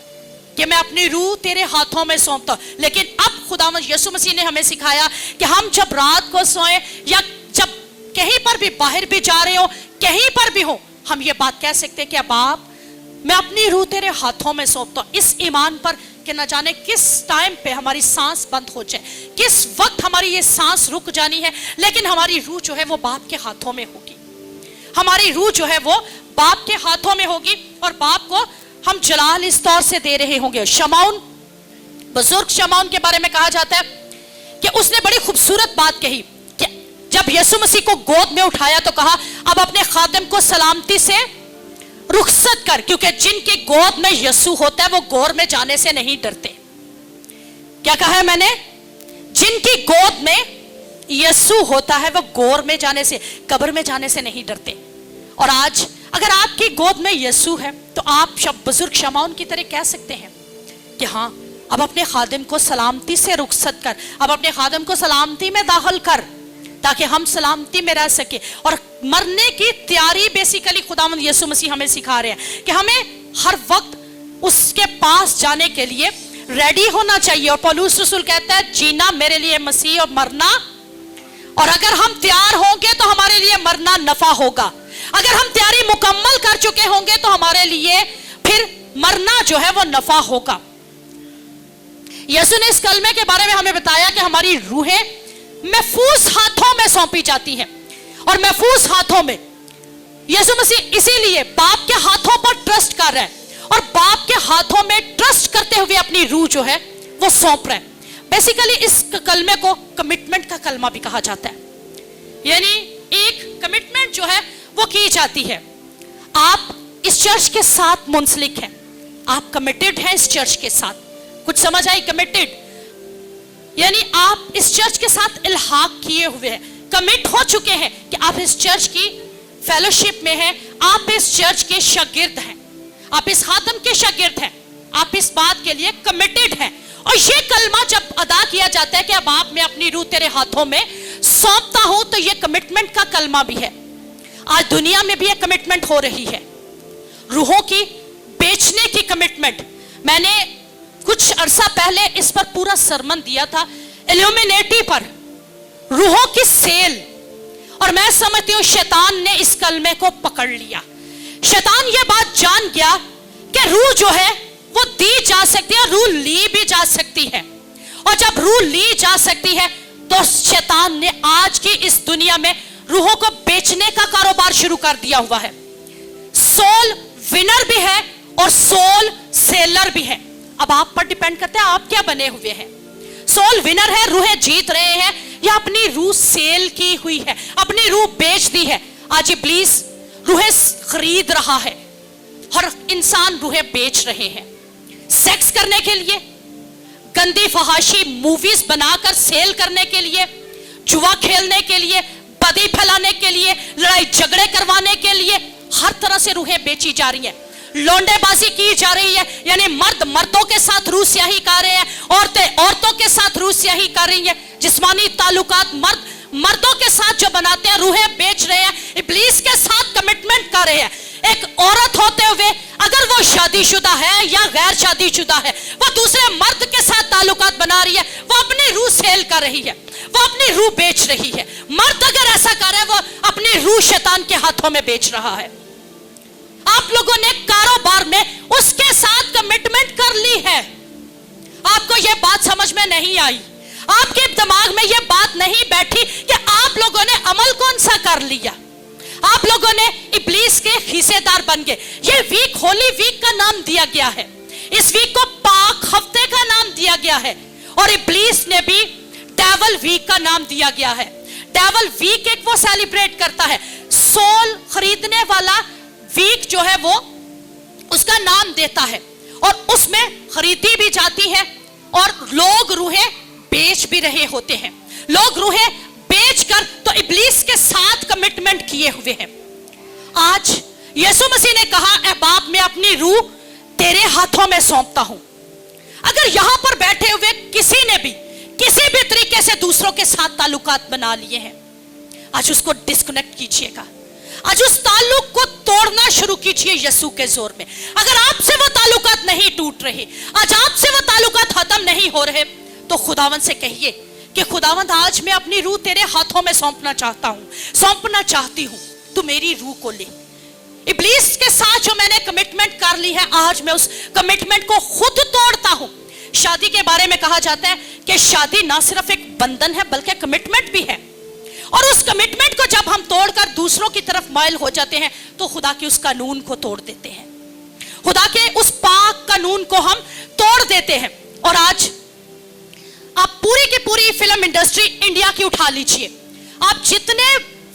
कि मैं अपनी रूह तेरे हाथों में सौंपता हूं। लेकिन अब खुदावंद यीशु मसीह ने हमें सिखाया कि हम जब रात को सोएं या जब कहीं पर भी बाहर भी जा रहे हो, कहीं पर भी हो, हम ये बात कह सकते हैं कि अब आप मैं अपनी रूह तेरे हाथों में सौंपता हूं, इस ईमान पर कि न जाने किस टाइम पे हमारी सांस बंद हो जाए, किस वक्त हमारी ये सांस रुक जानी है, लेकिन हमारी रूह जो है वो बाप के हाथों में होगी, हमारी रूह जो है वो बाप के हाथों में होगी। और बाप को हम जलाल इस तौर से दे रहे होंगे। शमौन, बुजुर्ग शमौन के बारे में कहा जाता है कि उसने बड़ी खूबसूरत बात कही कि जब यीशु मसीह को गोद में उठाया तो कहा अब अपने खादिम को सलामती से रुखसत कर, क्योंकि जिनकी गोद में यीशु होता है वो गोर में जाने से नहीं डरते। क्या कहा है मैंने? जिनकी गोद में यीशु होता है वो गोर में जाने से, कब्र में जाने से नहीं डरते। और आज अगर आपकी गोद में यीशु है तो आप बुजुर्ग शमौन की तरह कह सकते हैं कि हाँ, अब अपने खादिम को सलामती से रुखसत कर, अब अपने खादिम को सलामती में दाखिल कर, ताकि हम सलामती में रह सके। और मरने की तैयारी बेसिकली खुदावंद यीशु मसीह हमें सिखा रहे हैं कि हमें हर वक्त उसके पास जाने के लिए रेडी होना चाहिए। और पौलुस रसूल कहता है जीना मेरे लिए मसीह और मरना, और अगर हम तैयार होंगे तो हमारे लिए मरना नफा होगा। अगर हम तैयारी मुकम्मल कर चुके होंगे तो हमारे लिए फिर मरना जो है वो नफा होगा। यीशु ने इस कलमे के बारे में हमें बताया कि हमारी रूहें महफूज हाथों में सौंपी जाती हैं, और महफूज हाथों में यीशु मसीह इसीलिए बाप के हाथों पर ट्रस्ट कर रहा है, और बाप के हाथों में ट्रस्ट करते हुए अपनी रूह जो है वो सौंप रहा है। बेसिकली इस कलमे को कमिटमेंट का कलमा भी कहा जाता है, यानी एक कमिटमेंट जो है वो की जाती है। आप इस चर्च के साथ मुंसलिक हैं, आप कमिटेड हैं इस चर्च के साथ। कुछ समझ आई? कमिटेड यानी आप इस चर्च के साथ इल्हाक किए हुए हैं, कमिट हो चुके हैं कि आप इस चर्च की फेलोशिप में हैं, आप इस चर्च के शागिर्द हैं, आप इस खादम के शागिर्द हैं, आप इस बात के लिए कमिटेड हैं। और ये कलमा जब अदा किया जाता है कि अब आप मैं अपनी रूह तेरे हाथों में सौंपता हूं, तो ये कमिटमेंट का कलमा भी है। आज दुनिया में भी एक कमिटमेंट हो रही है, रूहों की बेचने की कमिटमेंट। मैंने कुछ अरसा पहले इस पर पूरा सरमन दिया था, इल्यूमिनेटी पर, रूहों की सेल। और मैं समझती हूं शैतान ने इस कलमे को पकड़ लिया। शैतान ये बात जान गया कि रूह जो है वो दी जा सकती है, रूह ली भी जा सकती है। और जब रूह ली जा सकती है तो शैतान ने आज की इस दुनिया में रूहों को बेचने का कारोबार शुरू कर दिया हुआ है। सोल विनर भी है और सोल सेलर भी है। अब आप पर डिपेंड करता है आप क्या बने हुए हैं। सोल विनर है, रूहें जीत रहे हैं, या अपनी रूह सेल की हुई है, अपनी रूह बेच दी है। आज इब्लीस रूहें खरीद रहा है, हर इंसान रूहें बेच रहे हैं सेक्स करने के लिए, गंदी फहाशी मूवीज बनाकर सेल करने के लिए, जुआ खेलने के लिए, बदी फैलाने के लिए, लड़ाई झगड़े करवाने के लिए। हर तरह से रूहें बेची जा रही हैं, लौंडेबाजी की जा रही है, यानी मर्द मर्दों के साथ रूह स्याही कर रहे हैं, औरतें औरतों के साथ रूह स्याही कर रही हैं, जिस्मानी ताल्लुकात मर्द मर्दों के साथ जो बनाते हैं रूहें बेच रहे हैं, इब्लीस के साथ कमिटमेंट कर रहे हैं। एक औरत होते हुए अगर वो शादीशुदा है या गैर शादीशुदा है, वो दूसरे मर्द के साथ ताल्लुकात बना रही है, वो अपनी रूह सेल कर रही है, वो अपनी रूह बेच रही है। मर्द अगर ऐसा कर रहा है, वो अपनी रूह शैतान के हाथों में बेच रहा है। आप लोगों ने कारोबार में उसके साथ कमिटमेंट कर ली है। आपको यह बात समझ में नहीं आई, आपके दिमाग में यह बात नहीं बैठी कि आप लोगों ने अमल कौन सा कर लिया। आप लोगों ने इब्लीस के हिस्सेदार बन गए। ये वीक होली वीक का नाम दिया गया है, इस वीक को पाक हफ्ते का नाम दिया गया है, और इब्लीस ने भी डेविल वीक का नाम दिया गया है। डेविल वीक एक वो सेलिब्रेट करता है, सोल खरीदने वाला वीक जो है वो उसका नाम देता है, और उसमें खरीदी भी जाती है, और लोग रूहें बेच भी रहे होते हैं। लोग रूहें बेचकर तो इब्लीस के साथ कमिटमेंट किए हुए हैं। आज यीशु मसीह ने कहा, ऐ बाप मैं अपनी रूह तेरे हाथों में सौंपता हूं। अगर यहां पर बैठे हुए किसी ने भी किसी भी तरीके से दूसरों के साथ ताल्लुकात बना लिए हैं, आज उसको डिस्कनेक्ट कीजिएगा, आज उस ताल्लुक को तोड़ना शुरू कीजिए यीशु के जोर में। अगर आपसे वो ताल्लुकात नहीं टूट रहे, आज आपसे वो ताल्लुकात खत्म नहीं हो रहे, तो खुदावंद से कहिए कि खुदावंद आज मैं अपनी रूह तेरे हाथों में सौंपना चाहता हूं, सौंपना चाहती हूं, तू मेरी रूह को ले। इब्लीस के साथ जो मैंने कमिटमेंट कर ली है, आज मैं उस कमिटमेंट को खुद तोड़ता हूं। शादी के बारे में कहा जाता है कि शादी ना सिर्फ एक बंधन है बल्कि कमिटमेंट भी है, और उस कमिटमेंट को जब हम तोड़कर दूसरों की तरफ माइल हो जाते हैं तो खुदा के उस कानून को तोड़ देते हैं, खुदा के उस पाक कानून को हम तोड़ देते हैं। और आज आप पूरी की पूरी फिल्म इंडस्ट्री इंडिया की उठा लीजिए, आप जितने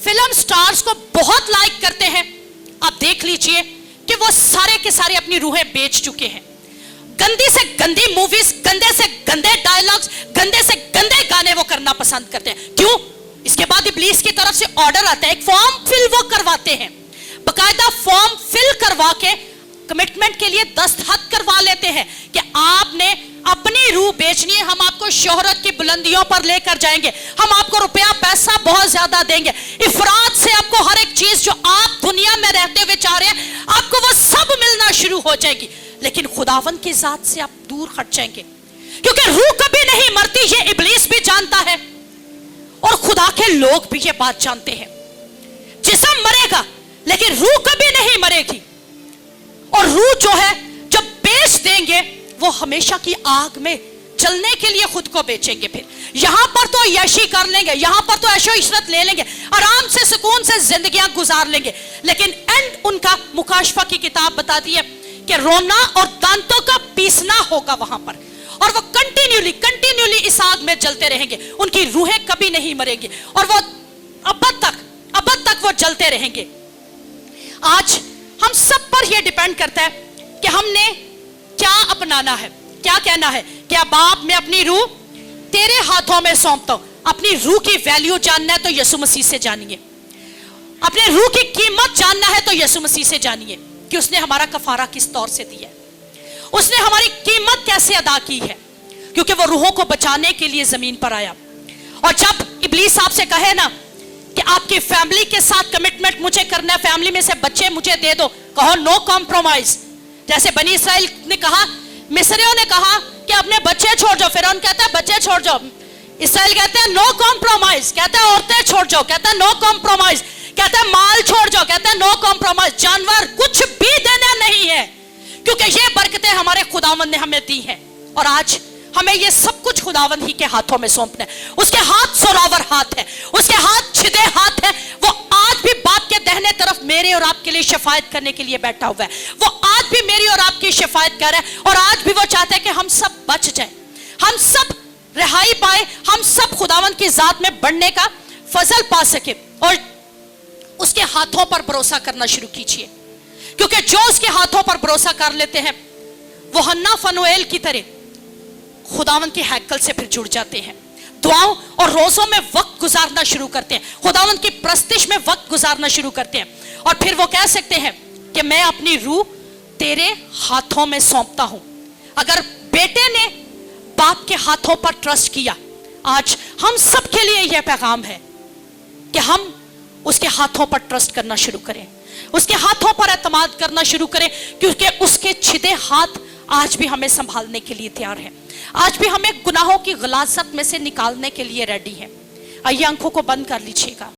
फिल्म स्टार्स को बहुत लाइक करते हैं, आप देख लीजिए कि वो सारे के सारे अपनी रूहें बेच चुके हैं। गंदी से गंदी मूवीज, गंदे से गंदे डायलॉग्स, गंदे से गंदे गाने वो करना पसंद करते हैं। क्यों? इसके बाद इब्लीस की तरफ से ऑर्डर आता है, एक फॉर्म फिल वो करवाते हैं, बकायदा फॉर्म फिल करवा के कमिटमेंट के लिए दस्तखत करवा लेते हैं कि आपने अपनी रूह बेचनी है, हम आपको शोहरत की बुलंदियों पर लेकर जाएंगे, हम आपको रुपया पैसा बहुत ज्यादा देंगे, इफरात से आपको हर एक चीज जो आप दुनिया में रहते हुए चाह रहे हैं आपको वो सब मिलना शुरू हो जाएगी, लेकिन खुदावन की जात से आप दूर हट जाएंगे, क्योंकि रूह कभी नहीं मरती, ये इब्लीस भी जानता है और खुदा के लोग भी ये बात जानते हैं। जिस्म मरेगा लेकिन रूह कभी नहीं मरेगी, और रूह जो है जब बेच देंगे वो हमेशा की आग में जलने के लिए खुद को बेचेंगे। फिर यहां पर तो यशी कर लेंगे, यहां पर तो ऐशो इशरत ले लेंगे, आराम से सुकून से जिंदगियां गुजार लेंगे, लेकिन एंड उनका मुकाशफा की किताब बताती है कि रोना और दांतों का पीसना होगा वहां पर, और वो कंटिन्यूली इस आग में जलते रहेंगे, उनकी रूहें कभी नहीं मरेंगी और वो अब तक वो जलते रहेंगे। आज हम सब पर यह डिपेंड करता है कि हमने क्या अपनाना है, क्या कहना है। क्या बाप मैं अपनी रूह तेरे हाथों में सौंपता हूं। अपनी रूह की वैल्यू जानना है तो यीशु मसीह से जानिए, अपने रूह की कीमत जानना है तो यीशु मसीह से जानिए कि उसने हमारा कफारा किस तौर से दिया है, उसने हमारी कीमत कैसे अदा की है, क्योंकि वो रूहों को बचाने के लिए जमीन पर आया। और जब इब्लीस आपसे कहे ना कि आपकी फैमिली के साथ कमिटमेंट मुझे करना है, फैमिली में से बच्चे मुझे दे दो, कहो नो कॉम्प्रोमाइज। जैसे बनी इसराइल ने कहा, मिस्रियों ने कहा कि अपने बच्चे छोड़ जाओ, फिरौन कहता है बच्चे छोड़ जाओ, इसराइल कहते हैं नो कॉम्प्रोमाइज, कहता है औरतें छोड़ जाओ, कहता है नो कॉम्प्रोमाइज, कहता है माल छोड़ जाओ, कहता है नो कॉम्प्रोमाइज, जानवर कुछ भी देना नहीं है, क्योंकि ये बरकतें हमारे खुदावंद ने हमें दी हैं। और आज हमें ये सब कुछ खुदावंद ही के हाथों में सौंपना है। उसके हाथ सोरावर हाथ है, उसके हाथ छिदे हाथ है, वो आज भी बाप के दाहिने तरफ मेरे और आपके लिए शफायत करने के लिए बैठा हुआ है, वो आज भी मेरी और आपकी शफायत कर रहा है, और आज भी वो चाहता है कि हम सब बच जाएं, हम सब रिहाई पाए, हम सब खुदावंद की जात में बढ़ने का फजल पा सके। और उसके हाथों पर भरोसा करना शुरू कीजिए, क्योंकि जो उसके हाथों पर भरोसा कर लेते हैं वो हन्ना फनुएल की तरह खुदावंद के हैकल से फिर जुड़ जाते हैं, दुआओं और रोजों में वक्त गुजारना शुरू करते हैं, खुदावंद की प्रस्तिश में वक्त गुजारना शुरू करते हैं, और फिर वो कह सकते हैं कि मैं अपनी रूह तेरे हाथों में सौंपता हूं। अगर बेटे ने बाप के हाथों पर ट्रस्ट किया, आज हम सब के लिए यह पैगाम है कि हम उसके हाथों पर ट्रस्ट करना शुरू करें, उसके हाथों पर एतमाद करना शुरू करें, क्योंकि उसके छिदे हाथ आज भी हमें संभालने के लिए तैयार है, आज भी हमें गुनाहों की गलाजत में से निकालने के लिए रेडी है। आइए आंखों को बंद कर लीजिएगा।